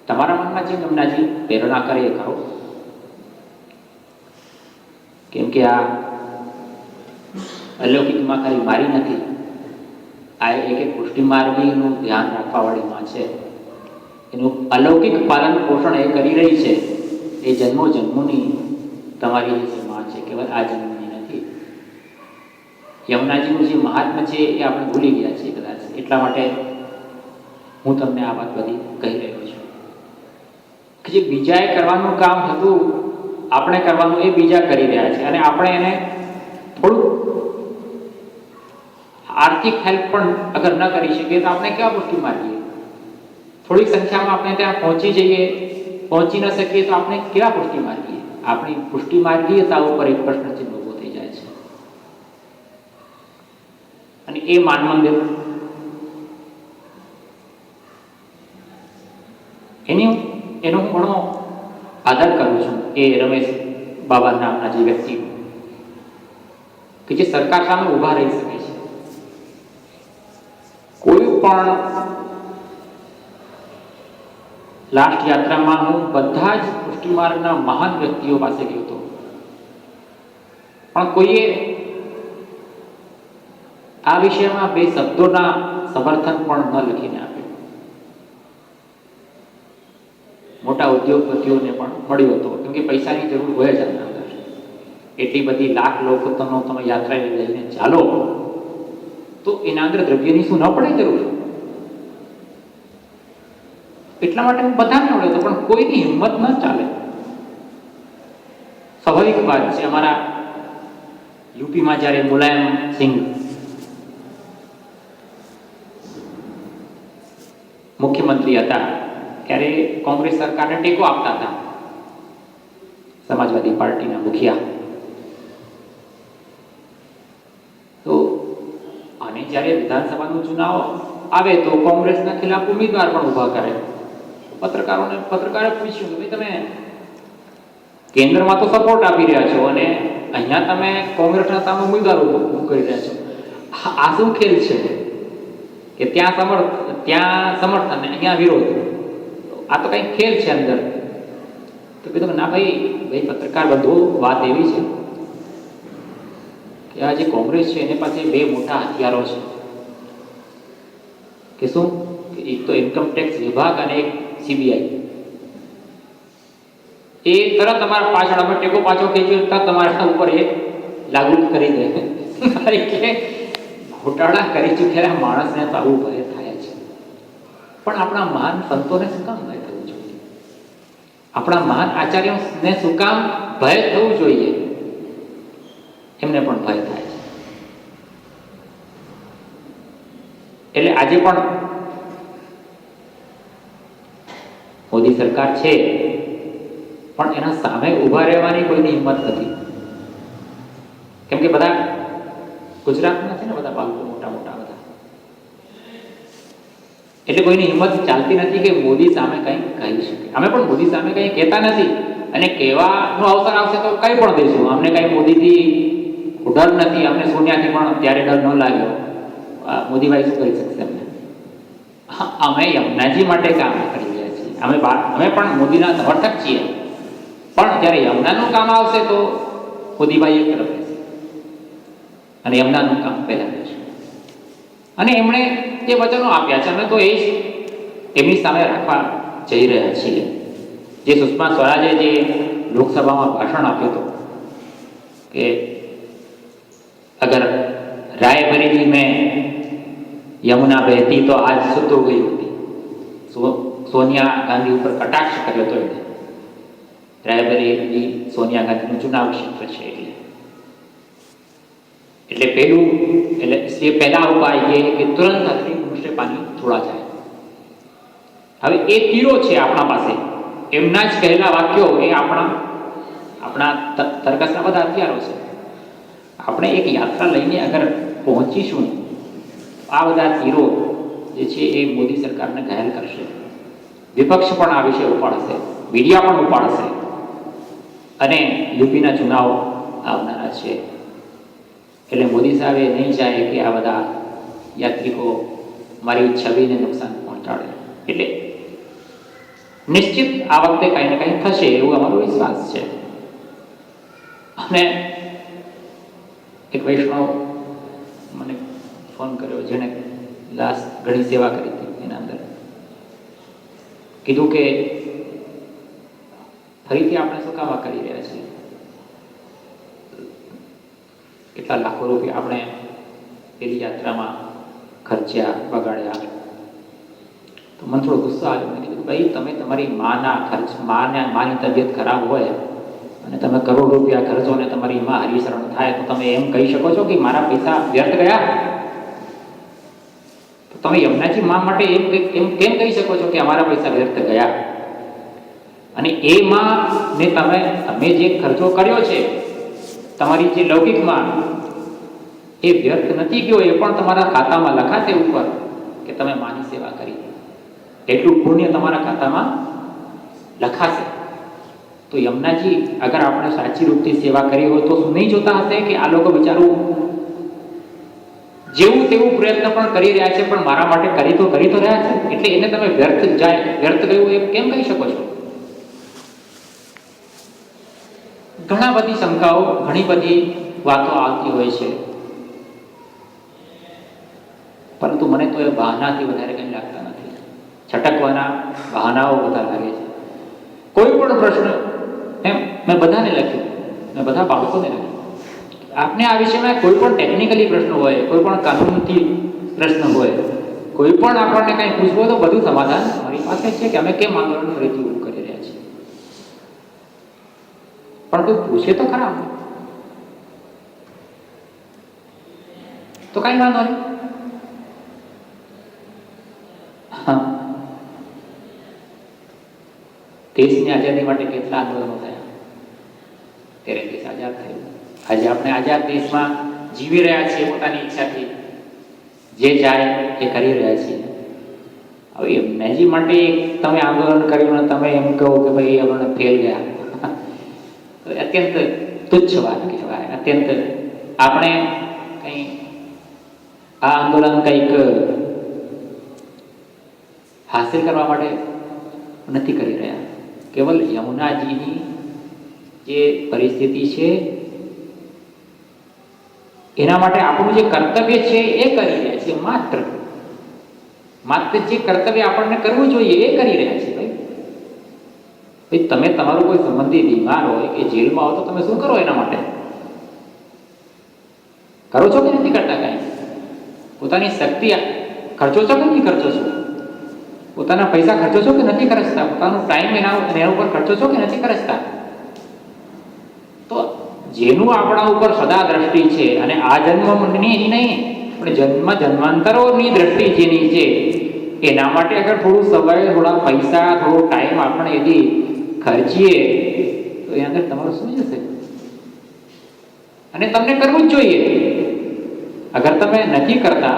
A: તમારા મનમાં જે યમુનાજી પ્રેરણા કરે એ કરો, કેમ કે આ અલૌકિકમાં ખાલી મારી નથી, આ એક પુષ્ટિ માર્ગીનું ધ્યાન રાખવાવાળી માં છે. એનું અલૌકિક પાલન પોષણ એ કરી રહી છે. એ જન્મો જન્મોની તમારી જે માં છે, કેવળ આ જન્મની નથી. યમુનાજીનું જે મહાત્મ્ય છે એ આપણે ભૂલી ગયા છીએ કદાચ, એટલા માટે હું તમને આ વાત બધી કહી રહ્યો છું કે જે બીજાએ કરવાનું કામ હતું આપણે કરવાનું, એ બીજા કરી રહ્યા છે. અને આપણે એને થોડું આર્થિક હેલ્પ પણ અગર ન કરી શકીએ તો આપણે કેવા પુષ્ટિ માર્ગીએ? થોડીક સંખ્યામાં આપણે ત્યાં પહોંચી ન શકીએ તો આપણે કેવા પુષ્ટિ માર્ગીએ? આપણી પુષ્ટિ માર્ગીયતા ઉપર એક પ્રશ્ન ચિહ્ન ઊભો થઈ જાય છે. અને એ માન મંદિર એનો હું ઘણો આદર કરું છું. એ રમેશ બાબા નામના જે વ્યક્તિ કે જે સરકાર સામે ઊભા રહી શકે છે. કોઈ પણ લાસ્ટ યાત્રામાં હું બધા જ પુષ્ટિ માર્ગના મહાન વ્યક્તિઓ પાસે ગયો હતો, પણ કોઈએ આ વિષયમાં બે શબ્દોના સમર્થન પણ ન લખીને આપ્યું. મોટા ઉદ્યોગપતિઓને પણ મળ્યો હતો, કેમ કે પૈસાની જરૂર હોય જ આના અંદર. એટલી બધી લાખ લોકોનો તમે યાત્રા લઈને ચાલો તો એના અંદર દ્રવ્યની શું ન પડે જરૂર? એટલા માટે હું બધાને મળ્યો હતો, પણ કોઈની હિંમત ન ચાલે. સ્વાભાવિક વાત છે. અમારા યુપીમાં જ્યારે મુલાયમ સિંહ મુખ્યમંત્રી હતા ત્યારે કોંગ્રેસ સરકારને ટેકો આપતા હતા સમાજવાદી પાર્ટીના મુખિયા. તો અને જ્યારે વિધાનસભાનું ચુનાવ આવે તો કોંગ્રેસના ખિલાફ ઉમેદવાર પણ ઊભા કરે. પત્રકારે પૂછ્યું કે ભાઈ, તમે કેન્દ્રમાં તો સપોર્ટ આપી રહ્યા છો અને અહીંયા તમે કોંગ્રેસના સામે ઉમેદવાર ઊભું કરી રહ્યા છો, આ શું ખેલ છે કે ત્યાં સમર્થન ને અહીંયા વિરોધ? આ તો કંઈ ખેલ છે અંદર. તો કીધું ના ભાઈ પત્રકાર બંધુ, વાત એવી છે કે આ જે કોંગ્રેસ છે એની પાસે બે મોટા હથિયારો છે. કે શું? કે એક તો ઇન્કમ ટેક્સ વિભાગ અને એક સીબીઆઈ. એ તરત તમારા પાછળ અમે ટેકો પાછો ખેંચ્યો તમારા ઉપર એ લાગુ કરી દે. કે ઘોટાળા કરી ચૂકેલા માણસને તો આવું ભય થાય છે. પણ આપણા મહાન સંતોને શું કામ ભય થવું જોઈએ? આપણા મહાન આચાર્યોને શું કામ ભય થવું જોઈએ? એમને પણ ભય થાય છે. એટલે આજે પણ મોદી સરકાર છે, પણ એના સામે ઊભા રહેવાની કોઈની હિંમત નથી. કેમ કે બધા ગુજરાતના છે ને, બધા બાળકો મોટા બધા, એટલે કોઈની હિંમત ચાલતી નથી કે મોદી સામે કંઈ કહી શકે. અમે પણ મોદી સામે કંઈ કહેતા નથી, અને કહેવાનો અવસર આવશે તો કંઈ પણ દઈશું. અમને કંઈ મોદીથી ડર નથી. અમને સોનિયાથી પણ ત્યારે ડર ન લાગ્યો. મોદીભાઈ શું કરી શકશે અમને? અમે યમુનાજી માટે કામ કરી રહ્યા છીએ. અમે પણ મોદીના સમર્થક છીએ, પણ જ્યારે યમુનાનું કામ આવશે તો મોદીભાઈ એક તરફ રહેશે અને યમુનાનું કામ પહેલા રહેશે. અને એમણે જે વચનો આપ્યા છે અમે તો એ જ એમની સામે રાખવા જઈ રહ્યા છીએ. જે સુષ્મા સ્વરાજે જે લોકસભામાં ભાષણ આપ્યું હતું કે અગર रायबरेली में यमुना बहती तो आज शुद्ध हो गई होती. सोनिया गांधी ઉપર કટાક્ષ કર્યો હતો એને. રાયબરેલી સોનિયા ગાંધીનું ચુનાવ ક્ષેત્ર છે એટલે પહેલું इसलिए पहला उपाय ये है कि तुरंत हथनी कुंड से पानी छोड़ा जाए. હવે એ તીરો છે આપણા પાસે, એમના જ કહેલા વાક્યો એ આપણા તર્કસના બધા હથિયારો છે. આપણે એક યાત્રા લઈને અગર પહોંચીશું, આ બધા તીરો જે છે એ મોદી સરકારને ઘાયલ કરશે. વિપક્ષ પણ આ વિશે ઉપાડશે, મીડિયા પણ ઉપાડશે, અને યુપીના ચુનાવ આવનારા છે. એટલે મોદી સાહેબે નહીં ચાહે કે આ બધા યાત્રિકો મારી છબીને નુકસાન પહોંચાડે. એટલે નિશ્ચિત આ વખતે કંઈ ને કંઈ થશે એવું અમારો વિશ્વાસ છે. અને એક વૈષ્ણવ મને ફોન કર્યો જેણે લાસ્ટ ઘણી સેવા કરી હતી. એના અંદર કીધું કે ફરીથી આપણે શું કામ કરી રહ્યા છીએ, કેટલા લાખો રૂપિયા આપણે પેલી યાત્રામાં ખર્ચ્યા, બગાડ્યા. તો મને થોડો ગુસ્સો આવ્યો. મેં કીધું ભાઈ તમે તમારી માની તબિયત ખરાબ હોય અને તમે કરોડ રૂપિયા ખર્ચો ને તમારી માં હરિશરણ થાય તો તમે એમ કહી શકો છો કે મારા પૈસા વ્યર્થ ગયા? તો તમે યમુનાજી માં માટે એમ કેમ કહી શકો છો કે અમારા પૈસા વ્યર્થ ગયા? અને એ માં ને તમે જે ખર્ચો કર્યો છે, તમારી જે લૌકિક માં, એ વ્યર્થ નથી ગયો, એ પણ તમારા ખાતામાં લખાશે ઉપર કે તમે માની સેવા કરી. એટલું પુણ્ય તમારા ખાતામાં લખાશે. તો યમુનાજી અગર આપણે સાચી રૂપથી સેવા કરી હોય તો શું નહીં જોતા હશે કે આ લોકો બિચારું જેવું તેવું પ્રયત્ન પણ કરી રહ્યા છે, પણ મારા માટે કરી તો રહ્યા છે. એટલે એને તમે વ્યર્થ ગયું એમ કેમ કહી શકો છો? ઘણા બધી શંકાઓ, ઘણી બધી વાતો આવતી હોય છે, પરંતુ મને તો એ બહાનાથી વધારે કંઈ લાગતા નથી. છટકવાના બહાનાઓ બધા લાગે છે. કોઈ પણ પ્રશ્ન મેં બધાને લખ્યું, મેં બધા બાળકોને લખ્યું. આપને આ વિષયમાં કોઈ પણ ટેકનિકલી પ્રશ્ન હોય, કોઈ પણ કાનૂનથી પ્રશ્ન હોય, કોઈ પણ આપણને કંઈ પૂછવું હોય તો બધું સમાધાન મારી પાસે છે કે અમે કેમ આંદોલન ફરીથી ઊભું કરી રહ્યા છીએ. પણ કોઈ પૂછે તો ખરા તો કાંઈ વાંધો નહીં. દેશની આઝાદી માટે કેટલા આંદોલનો થયા, ત્યારે દેશ આઝાદ થયો. આજે આપણે આઝાદ દેશમાં જીવી રહ્યા છીએ, પોતાની ઈચ્છાથી જે ચાહે એ કરી રહ્યા છીએ. હવે યમુનાજી માટે તમે આંદોલન કર્યું અને તમે એમ કહો કે ભાઈ આપણે ફેલ ગયા, તો અત્યંત તુચ્છ વાત કહેવાય. અત્યંત આપણે કંઈ આ આંદોલન કંઈક હાસિલ કરવા માટે નથી કરી રહ્યા. કેવલ યમુનાજીની જે પરિસ્થિતિ છે એના માટે આપણું જે કર્તવ્ય છે એ કરી રહ્યા છીએ. માત્ર જે કર્તવ્ય આપણને કરવું જોઈએ એ કરી રહ્યા છીએ. ભાઈ તમે તમારું કોઈ સંબંધી બીમાર હોય કે જેલમાં હોય તો તમે શું કરો એના માટે? કરો છો કે નથી કરતા? કાંઈ પોતાની શક્તિ ખર્ચો છો કે નહીં ખર્ચો છો? પોતાના પૈસા ખર્ચો છો કે નથી ખર્ચતા? પોતાનો ટાઈમ એના ઉપર ખર્ચો છો કે નથી ખર્ચતા? તો જેનું આપણા ઉપર સદા દ્રષ્ટિ છે, અને આ જન્મની નહીં પણ જન્માંતરોની દ્રષ્ટિ જેની છે, એના માટે અગર થોડું સમય, થોડા પૈસા, થોડો ટાઈમ આપણે यदि ખર્ચીએ તો એ અંદર તમારું શું જશે? અને તમને કરવું જ જોઈએ. અગર તમે નથી કરતા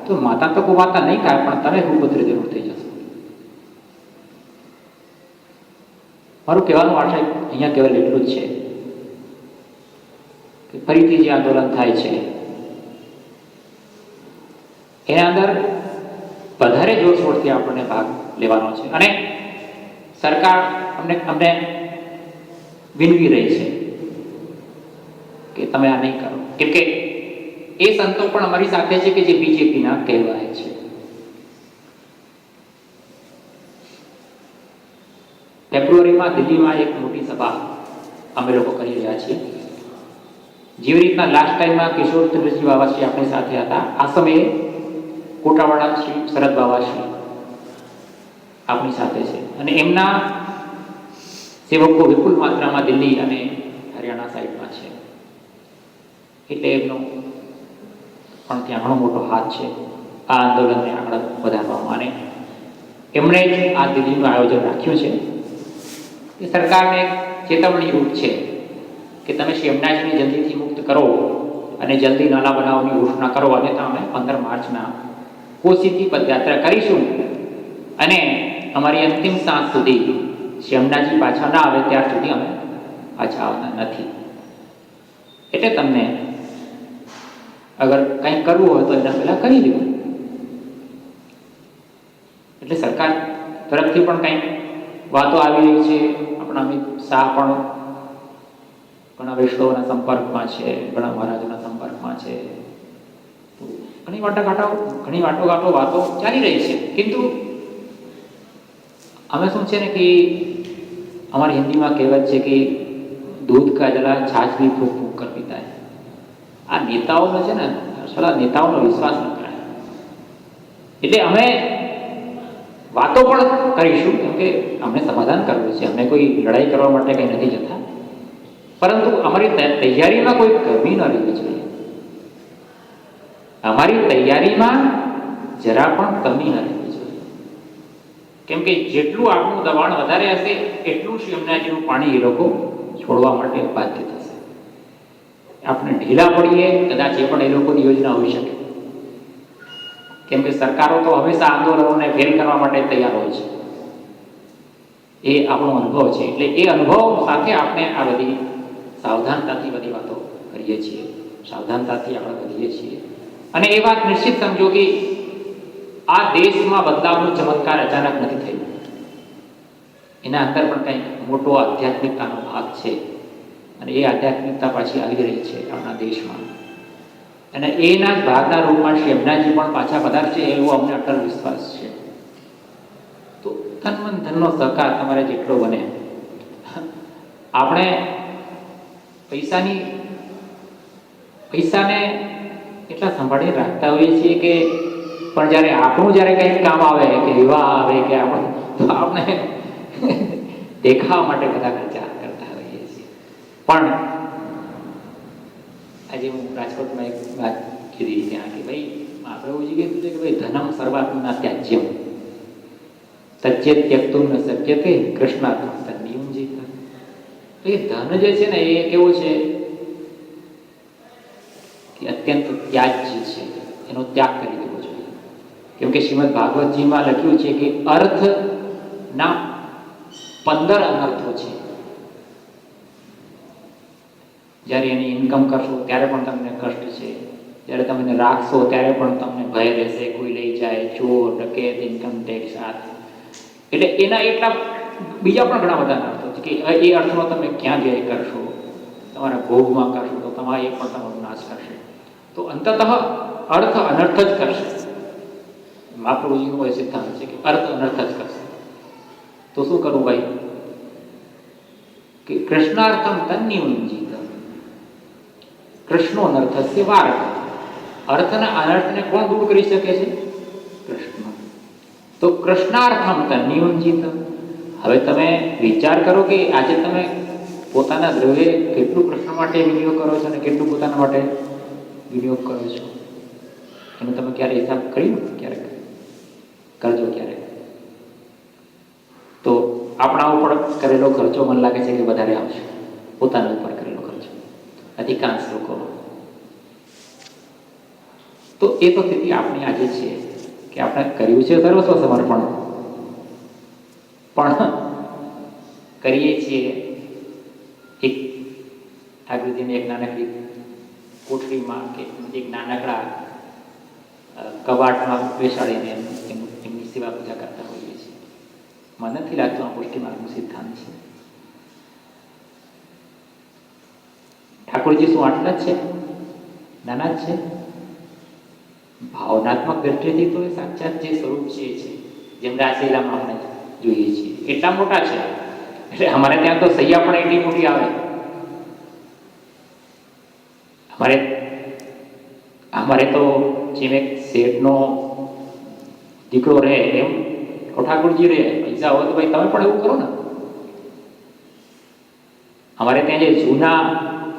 A: તો માતા તો કુમાતા નહીં થાય, પણ તમે કુપુત્ર જરૂર થઈ જશો. મારું કહેવાનું આશય અહીંયા કેવલ એટલું જ છે કે ફરીથી જે આંદોલન થાય છે એના અંદર વધારે જોરશોરથી આપણને ભાગ લેવાનો છે. અને સરકાર અમને વિનવી રહી છે કે તમે આ નહીં કરો, કેમ કે એ સંતો પણ અમારી સાથે છે કે જે બીજેપીના કહેવાય છે. ફેબ્રુઆરીમાં દિલ્હીમાં એક મોટી સભા અમે લોકો કરી રહ્યા છીએ. જેવી રીતના લાસ્ટ ટાઈમમાં કિશોરચંદ્રજી બાવાશ્રી આપણી સાથે હતા, આ સમયે કોટાવાડા શ્રી શરદ બાવાશ્રી આપણી સાથે છે અને એમના સેવકો વિપુલ માત્રામાં દિલ્હી અને હરિયાણા સાઈડમાં છે. એટલે એમનો પણ ત્યાં ઘણો મોટો હાથ છે આ આંદોલનને આગળ વધારવામાં. અને એમણે જ આ દિલ્હીનું આયોજન રાખ્યું છે. એ સરકારને ચેતવણી રૂપ છે કે તમે શ્રી યમુનાજીને જલ્દીથી મુક્ત કરો અને જલ્દી નાલા બનાવવાની ઘોષણા કરો, અને અમે 15 માર્ચના કોશીથી પદયાત્રા કરીશું અને અમારી અંતિમ સાંજ સુધી શ્રી યમુનાજી પાછા ના આવે ત્યાર સુધી અમે પાછા આવતા નથી. એટલે તમને અગર કંઈક કરવું હોય તો એના પહેલાં કરી દેવું. એટલે સરકાર તરફથી પણ કંઈક વાતો આવી રહી છે. આપણા અમિત શાહ પણ ઘણા વૈષ્ણવના સંપર્કમાં છે, ઘણા મહારાજોના સંપર્કમાં છે. ઘણી વાતો ચાલી રહી છે. କିନ୍ତୁ અમે શું છે ને કે અમારી હિન્દીમાં કહેવત છે કે દૂધ કા જલા છાછ ભી ફૂંક ફૂંક કર પીતા હૈ. આ નેતાઓનો છે ને સલા નેતાઓનો વિશ્વાસ ન કરાય. એટલે અમે વાતો પણ કરીશું, કેમ કે અમને સમાધાન કરવું છે. અમે કોઈ લડાઈ કરવા માટે કંઈ નથી જતા, પરંતુ અમારી તૈયારીમાં કોઈ કમી ન રહેવી જોઈએ. અમારી તૈયારીમાં જરા પણ કમી ન રહેવી જોઈએ, કેમ કે જેટલું આપણું દબાણ વધારે હશે એટલું શ્રી યમુનાજીનું પાણી એ લોકો છોડવા માટે બાધ્ય થશે. આપણે ઢીલા પડીએ કદાચ એ પણ એ લોકોની યોજના હોઈ શકે, કેમ કે સરકારો તો હંમેશા આંદોલનોને ફેલ કરવા માટે તૈયાર હોય છે. એ આપણો અનુભવ છે. એટલે એ અનુભવ સાથે આપણે આ બધી સાવધાનતાથી બધી વાતો કરીએ છીએ, સાવધાનતાથી આગળ વધીએ છીએ. અને એ વાત નિશ્ચિત સમજો કે આ દેશમાં બદલાવનો ચમત્કાર અચાનક નથી થયો. એના અંદર પણ કંઈક મોટો આધ્યાત્મિકતાનો ભાગ છે, અને એ આધ્યાત્મિકતા પાછી આવી રહી છે આપણા દેશમાં. અને એના જ ભાગના રૂપમાં શ્રી યમુનાજી પણ પાછા પધારશે એવો અમને અટલ વિશ્વાસ છે. તો તન મન ધનનો સહકાર તમારે જેટલો બને. આપણે પૈસાને એટલા સંભાળીને રાખતા હોઈએ છીએ કે પણ જ્યારે કંઈક કામ આવે કે વિવાહ આવે કે આપણે દેખાવા માટે બધા ખર્ચા કરતા હોઈએ છીએ. પણ આજે હું રાજકોટમાં એક વાત કીધી ત્યાં કે ભાઈ મહાપ્રભુજી કીધું છે કે ભાઈ ધનમ સર્વાત્મના ત્યાજ્યમ તજ્જેત ત્યક્તુમ ન શક્યતે કૃષ્ણાર્થમ તન્નિયમ જીત. તો એ ધન જે છે ને એ કેવો છે કે અત્યંત ત્યાજ્ય છે, એનો ત્યાગ કરી દેવો જોઈએ. કેમ કે શ્રીમદ ભાગવતજીમાં લખ્યું છે કે અર્થના 15 અનર્થો છે. જ્યારે એની ઇન્કમ કરશો ત્યારે પણ તમને કષ્ટ છે, જ્યારે તમે એને રાખશો ત્યારે પણ તમને ભય રહેશે, કોઈ લઈ જાય, ચોર ડકેત, ઇન્કમ ટેક્સ. એટલે એના એટલા બીજા પણ ઘણા બધા અર્થો છે કે એ અર્થનો તમે ક્યાં વ્યય કરશો, તમારા ભોગમાં કરશો તો તમારે એ પણ તમારો નાશ કરશે. તો અંતતઃ અર્થ અનર્થ જ કરશે. મહાપ્રભુજીનો એ સિદ્ધાંત છે કે અર્થ અનર્થ જ કરશે. તો શું કરવું ભાઈ કે કૃષ્ણાર્થમ તન્નિયુંજીત. કૃષ્ણો અનર્થસ્ય વારક. અર્થના અનર્થને કોણ દૂર કરી શકે છે? કૃષ્ણ. તો કૃષ્ણાર્થમ તન્નિયુંજીત. હવે તમે વિચાર કરો કે આજે તમે પોતાના દ્રવ્ય કેટલું કૃષ્ણ માટે વિનિયોગ કરો છો અને કેટલું પોતાના માટે વિનિયોગ કરો છો, એનો તમે ક્યારે હિસાબ કર્યો? ક્યારેક કરજો ક્યારેક. તો આપણા ઉપર કરેલો ખર્ચો મને લાગે છે કે વધારે આવશે પોતાના ઉપર કરેલો ખર્ચો અધિકાંશ લોકોનો. તો એ તો સ્થિતિ આપણી આજે છે કે આપણે કર્યું છે સર્વસ્વ સમર્પણ, પણ કરીએ છીએ એક ઠાકોરજીની એક નાનકડી કોઠડીમાં કે એક નાનકડા કબાટમાં બેસાડીને એમની સેવા પૂજા કરતા હોઈએ છીએ. મને નથી લાગતું આ પુષ્ટિ માર્ગનું સિદ્ધાંત છે. ઠાકોરજી શું આટલા જ છે? નાના જ છે? ભાવનાત્મક દ્રષ્ટિથી તો એ સાક્ષાત જે સ્વરૂપ છે એ છે, જેમ રાસલીલામાં આપણે જોઈએ છીએ એટલા મોટા છે. એટલે અમારે ત્યાં તો સૈયા પણ એટલી મોટી આવે. અમારે તો જેમ એક શેઠનો દીકરો રહે એમ ઠાકોરજી રહે. પૈસા હોય તો ભાઈ તમે પણ એવું કરો ને. અમારે ત્યાં જે જૂના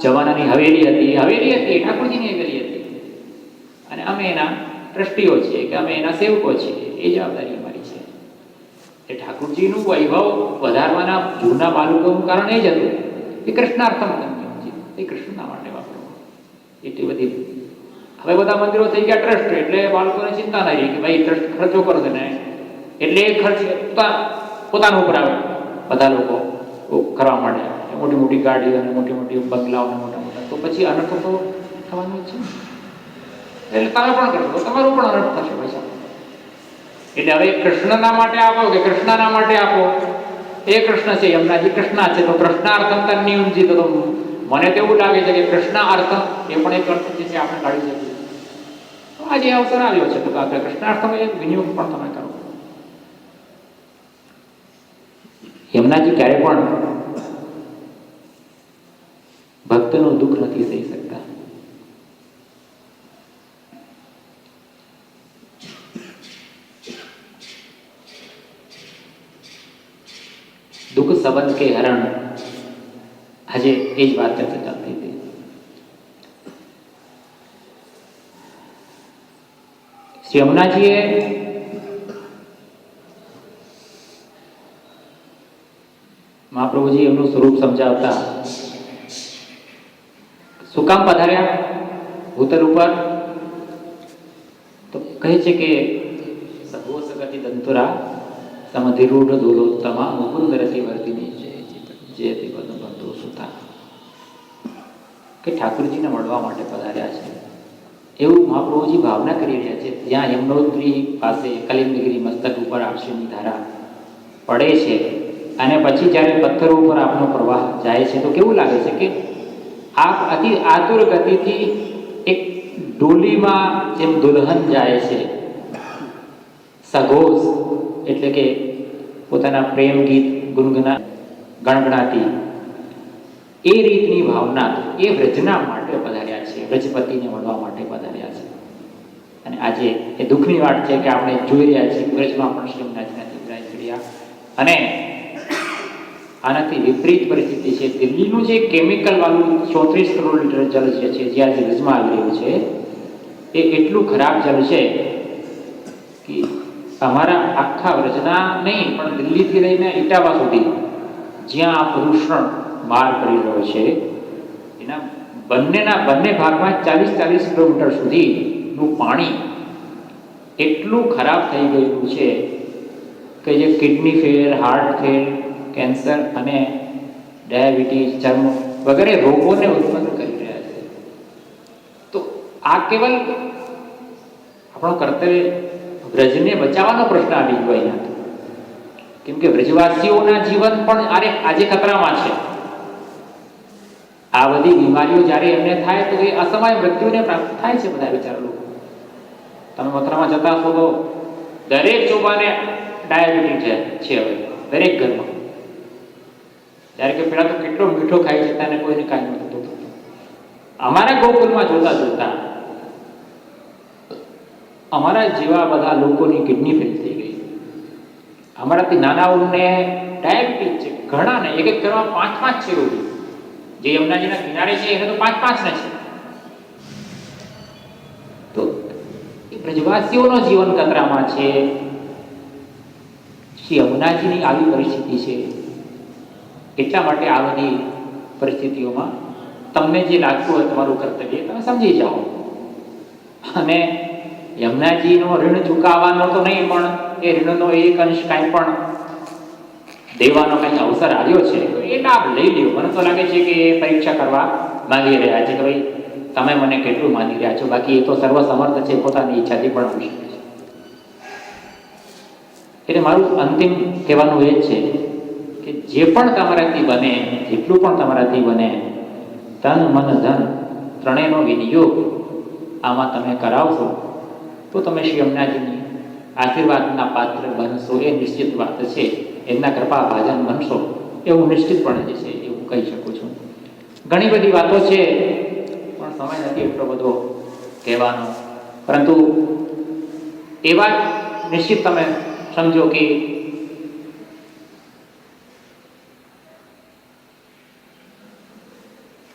A: જમાનાની હવેલી હતી ઠાકોરજીની હવેલી હતી, અને અમે એના ટ્રસ્ટીઓ છીએ કે અમે એના સેવકો છીએ. એ જવાબદારી અમારી છે. એ ઠાકોરજીનું વૈભવ વધારવાના જૂના બાળકોનું કારણ એ જ હતું કે કૃષ્ણાર્થમ એ કૃષ્ણના માટે વાપરવું. એટલી બધી હવે બધા મંદિરો થઈ ગયા ટ્રસ્ટ, એટલે બાળકોને ચિંતા નહીં રહી કે ભાઈ ટ્રસ્ટ ખર્ચો કરો છે ને, એટલે એ ખર્ચ પોતાનું ઉપર આવે. બધા લોકો કરવા માંડે મોટી મોટી ગાડીઓ અને મોટી મોટી બંગલાઓ અને મોટા મોટા, તો પછી અનર્થ તો થવાનું જ છે. એટલે તમે પણ કરશો તો તમારું પણ અનર્થ થશે પૈસા. એટલે હવે કૃષ્ણના માટે આપો કે કૃષ્ણના માટે આપો, એ કૃષ્ણ છે, યમુનાજી કૃષ્ણ છે, તો કૃષ્ણાર્થમ તન્નિયુંજી. તો મને તો એવું લાગે છે કે કૃષ્ણાર્થમ એ પણ એક અર્થ છે આપણે કાઢી શકીએ. તો આજે અવસર આવ્યો છે તો આપણે કૃષ્ણાર્થમ એક વિનિયોગ પણ તમે કરો. યમુનાજી ક્યારે પણ ભક્તનું દુઃખ નથી સહી શકતા. દુઃખ સંબંધ કે હરણ, આજે એ જ વાત ચર્ચા ચાલતી હતી. શ્રી યમુનાજીએ મહાપ્રભુજી એમનું સ્વરૂપ સમજાવતા શું કામ પધાર્યા ભૂતલ ઉપર, તો કહે છે કે સગો સગતિ દંતુરા સમધિરૂઢ દોલોત્તમા મુકુંદ રતિ વર્તિની જે બંધુ સુતા, કે ઠાકોરજીને મળવા માટે પધાર્યા છે એવું મહાપ્રભુજી ભાવના કરી રહ્યા છે. જ્યાં યમનોત્રી પાસે કલિંદગીરી મસ્તક ઉપર આક્ષેપની ધારા પડે છે અને પછી જ્યારે પથ્થરો ઉપર આપનો પ્રવાહ જાય છે તો કેવું લાગે છે કે આપ અતિ આતુર ગતિથી એક ડોલીમાં જેમ દુલ્હન જાય છે, સઘોષ એટલે કે પોતાના પ્રેમ ગીત ગણગણાતી, એ રીતની ભાવના એ વ્રજના માટે પધાર્યા છે, વ્રજપતિને મળવા માટે પધાર્યા છે. અને આજે એ દુઃખની વાત છે કે આપણે જોઈ રહ્યા છીએ વ્રજમાં પણ શ્રી યમુનાજીના દીકરા ચડ્યા અને આનાથી વિપરીત પરિસ્થિતિ છે. દિલ્હીનું જે કેમિકલ વાળું 34 કરોડ લીટર જળ જે છે જે આજે વ્રજમાં આવી રહ્યું છે એ એટલું ખરાબ જળ છે કે અમારા આખા વ્રજના નહીં પણ દિલ્હીથી લઈને ઇટાવા સુધી જ્યાં આ પ્રદૂષણ માર કરી રહ્યો છે એના બંને ભાગમાં 40 કિલોમીટર સુધીનું પાણી એટલું ખરાબ થઈ ગયું છે કે જે kidney fail, heart fail, cancer અને ડાયાબિટીસ, ચર્મ વગેરે રોગોને ઉત્પન્ન કરી રહ્યા છે. તો આ કેવલ આપણો કર્તવ્ય વ્રજને બચાવવાનો પ્રશ્ન આવી ગયો અહીંયા, કેમ કે વ્રજવાસીઓના જીવન પણ આજે ખતરામાં છે. આ બધી બીમારીઓ જ્યારે એમને થાય તો એ અસમય મૃત્યુને પ્રાપ્ત થાય છે. બધા વિચારો લોકો તમે મથુરામાં જતા હશો તો દરેક ચોબાને ડાયાબિટીસ છે હવે દરેક ઘરમાં. જ્યારે કે પેલા તો કેટલો મીઠો ખાઈ જતા અને કોઈને કાંઈ નહોતું થતું. અમારા ગોકુલમાં જોતા અમારા જેવા બધા લોકોની કિડની ફેલ થઈ ગઈ. અમારાથી નાનાઓને ડાયાબિટીસ છે, ઘણાને એક ઘરમાં 5 છે રોગી. જે યમુનાજીના કિનારે છે એને તો 5 ને છે. તો એ બ્રજવાસીઓનો જીવન ખતરામાં છે. શ્રી યમુનાજીની આવી પરિસ્થિતિ છે. એટલા માટે આ બધી પરિસ્થિતિઓમાં તમને જે લાગતું હોય તમારું કર્તવ્ય તમે સમજી જાઓ અને યમુનાજીનો ઋણ ચૂકવવાનો તો નહીં પણ એ ઋણનો એક અંશ કાંઈ પણ દેવાનો કંઈ અવસર આવ્યો છે તો એ લાભ લઈ લ્યો. મને તો લાગે છે કે એ પરીક્ષા કરવા માંગી રહ્યા છે કે ભાઈ તમે મને કેટલું માની રહ્યા છો. બાકી એ તો સર્વસમર્થ છે, પોતાની ઈચ્છાથી પણ આવી શકે છે. એટલે મારું અંતિમ કહેવાનું એ જ છે કે જે પણ તમારાથી બને, જેટલું પણ તમારાથી બને, તન મન ધન ત્રણેયનો વિનિયોગ આમાં તમે કરાવશો તો તમે શ્રી યમુનાજીની આશીર્વાદના પાત્ર બનશો. એ નિશ્ચિત વાત છે. એમના કૃપા ભાજન બનશો એવું નિશ્ચિતપણે જ છે, એવું કહી શકું છું. ઘણી બધી વાતો છે પણ સમય નથી એટલો બધો કહેવાનો, પરંતુ એવા નિશ્ચિત તમે સમજો કે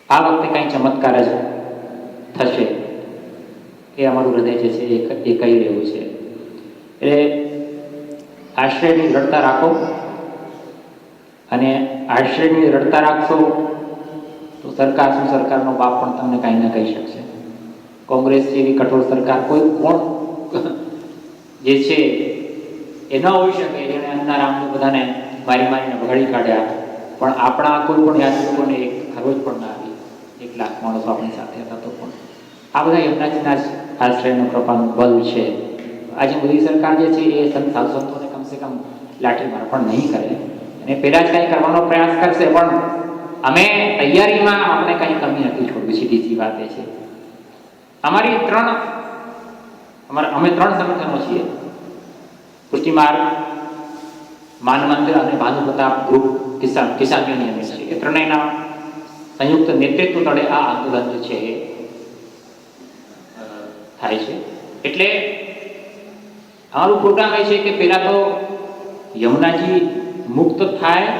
A: આ વખતે કંઈ ચમત્કાર જ થશે એ અમારું હૃદય જે છે એ કહી રહ્યું છે. એટલે આશ્રયની રડતા રાખો, અને આશ્રયની રડતા રાખશો તો સરકાર શું, સરકારનો બાપ પણ તમને કાંઈ ના કહી શકશે. કોંગ્રેસ જેવી કઠોર સરકાર કોણ જે છે એ ન હોઈ શકે, જેણે અન્નારામને બધાને મારીને ભગાડી કાઢ્યા, પણ આપણા કોઈ પણ યાત્રિકોને એક ખરોજ પણ ના આવી. 1 લાખ માણસો આપણી સાથે હતા તો પણ આ બધા યમુનાજીના જ આશ્રયનો કૃપાનું બલ છે. આજે મોદી સરકાર જે છે એ સંતોને કમસે કમ લાઠીમાર પણ નહીં કરે, અને પહેલાં જ કંઈ કરવાનો પ્રયાસ કરશે, પણ અમે તૈયારીમાં આપણે કંઈ કમી નથી છોડવી. સીધી વાત એ છે. અમે 3 સંગઠનો છીએ: પુષ્ટિ માર્ગ, માન મંદિર અને ભાનુ પ્રતાપ ગ્રુપ કિસાન યુનિયન છે. એ ત્રણેયના સંયુક્ત નેતૃત્વ તળે આ આંદોલન જે છે એ થાય છે. એટલે અમારું પ્રોગ્રામ એ છે કે પહેલાં તો યમુનાજી મુક્ત થાય,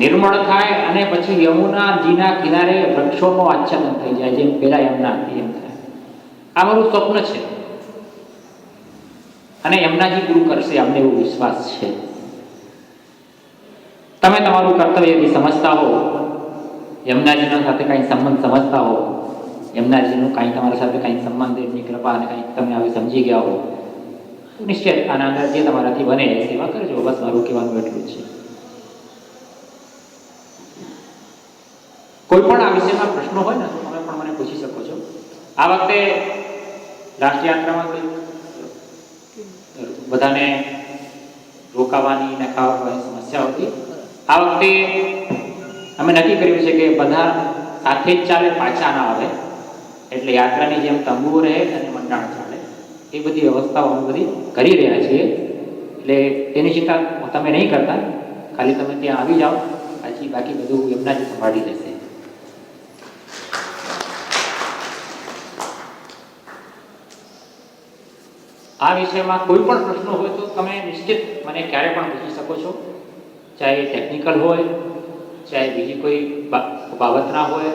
A: નિર્મળ થાય, અને પછી યમુનાજીના કિનારે વૃક્ષોનું આચ્છાદન થઈ જાય, જેમ પહેલાં યમુના હતી એમ થાય. આ મારું સ્વપ્ન છે, અને યમુનાજી પૂરું કરશે, અમને એવો વિશ્વાસ છે. તમે તમારું કર્તવ્ય એવી સમજતા હો, યમુનાજીના સાથે કંઈ સંબંધ સમજતા હો, યમુનાજીનું કાંઈ તમારા સાથે કંઈ સંબંધ, એમની કૃપા અને કંઈક તમે આવી સમજી ગયા હો, તો નિશ્ચિત આના અંદર જે તમારાથી બને એ સેવા કરજો. બસ મારું કહેવાનું એટલું જ છે. કોઈ પણ આ વિષયમાં પ્રશ્નો હોય ને તો તમે પણ મને પૂછી શકો છો. આ વખતે રાષ્ટ્રયાત્રામાં બધાને રોકાવાની ને ખાવાની સમસ્યા હતી. આ વખતે અમે નક્કી કર્યું છે કે બધા સાથે જ ચાલે, પાછા ના આવે, એટલે યાત્રાની જેમ તંબુઓ રહે અને મંડાણ ચાલે, એ બધી વ્યવસ્થાઓ અમે બધી કરી રહ્યા છીએ. એટલે તેની ચિંતા તમે નહીં કરતા, ખાલી તમે ત્યાં આવી જાઓ, પછી બાકી બધું યમુનાજી સંભાળી લેશે. આ વિષયમાં કોઈ પણ પ્રશ્નો હોય તો તમે નિશ્ચિત મને ક્યારે પણ પૂછી શકો છો, ચાહે ટેકનિકલ હોય, ચાહે બીજી કોઈ બાબતના હોય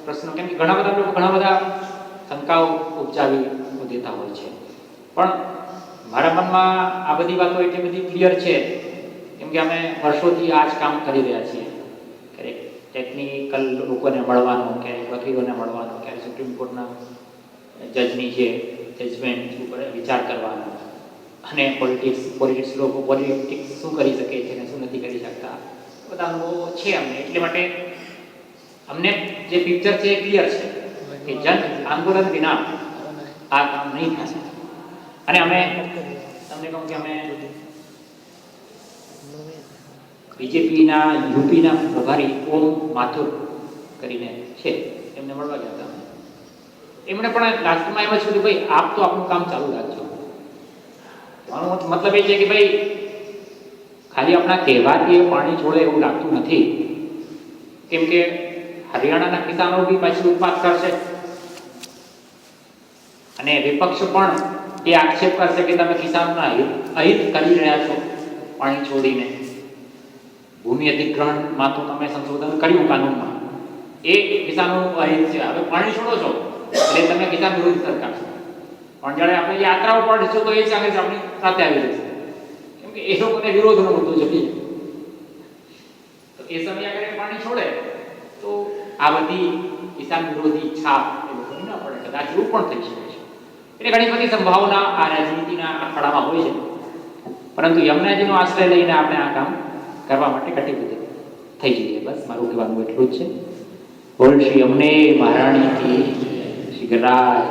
A: પ્રશ્નો. કેમ કે ઘણા બધા લોકો ઘણા બધા શંકાઓ ઉપજાવી દેતા હોય છે, પણ મારા મનમાં આ બધી વાતો એટલી બધી ક્લિયર છે, કેમ કે અમે વર્ષોથી આ જ કામ કરી રહ્યા છીએ. ક્યારેક ટેકનિકલ લોકોને મળવાનો, ક્યારેક વકીલોને મળવાનો, ક્યારેક સુપ્રીમ કોર્ટના જજની જે જજમેન્ટ ઉપર વિચાર કરવાનો, અને પોલિટિક્સ લોકો પોલિટિક્સ શું કરી શકે છે અને શું નથી કરી શકતા, બધા અનુભવો છે અમને. એટલે માટે અમને જે પિક્ચર છે એ ક્લિયર છે કે જન આંદોલન વિના આ કામ નહીં થશે. અને અમે તમને કહું કે અમે બીજેપીના યુપીના પ્રભારી ઓમ માથુર કરીને છે, એમને મળવા ગયા હતા. એમણે પણ લાસ્ટમાં એમ જ કીધું, ભાઈ આપ તો આપણું કામ ચાલુ રાખજો. મારો મતલબ એ છે કે ભાઈ ખાલી આપણા કહેવાથી પાણી છોડે એવું લાગતું નથી, કેમ કે હરિયાણાના કિસાનો બી પાછી ઉત્પાદ કરશે, અને વિપક્ષ પણ એ આક્ષેપ કરશે કે તમે કિસાનોના અહિત કરી રહ્યા છો પાણી છોડીને. ભૂમિ અધિગ્રહણમાં તો તમે સંશોધન કર્યું કાનૂનમાં, એ કિસાનોનું અહિત છે. હવે પાણી છોડો છો એટલે તમે કિસાન વિરોધી સરકાર છો, પણ જ્યારે આપણે યાત્રાઓ પડશું તો એ ચાલે છે આપણી સાથે આવી જશે, કેમ કે એ લોકોને વિરોધનો મુદ્દો જતી. તો એ સમયે અગર પાણી છોડે તો આ બધી કિસાન વિરોધી છાપ એ લોકોની ન પડે, કદાચ એવું પણ થઈ શકે છે. એટલે ઘણી બધી સંભાવના આ રાજનીતિના અખાડામાં હોય છે, પરંતુ યમુનાજીનો આશ્રય લઈને આપણે આ કામ કરવા માટે કટિબદ્ધ થઈ જઈએ. બસ મારું કહેવાનું એટલું જ છે. બોલ શ્રી યમુને મહારાણી કી, શ્રી ગરાજ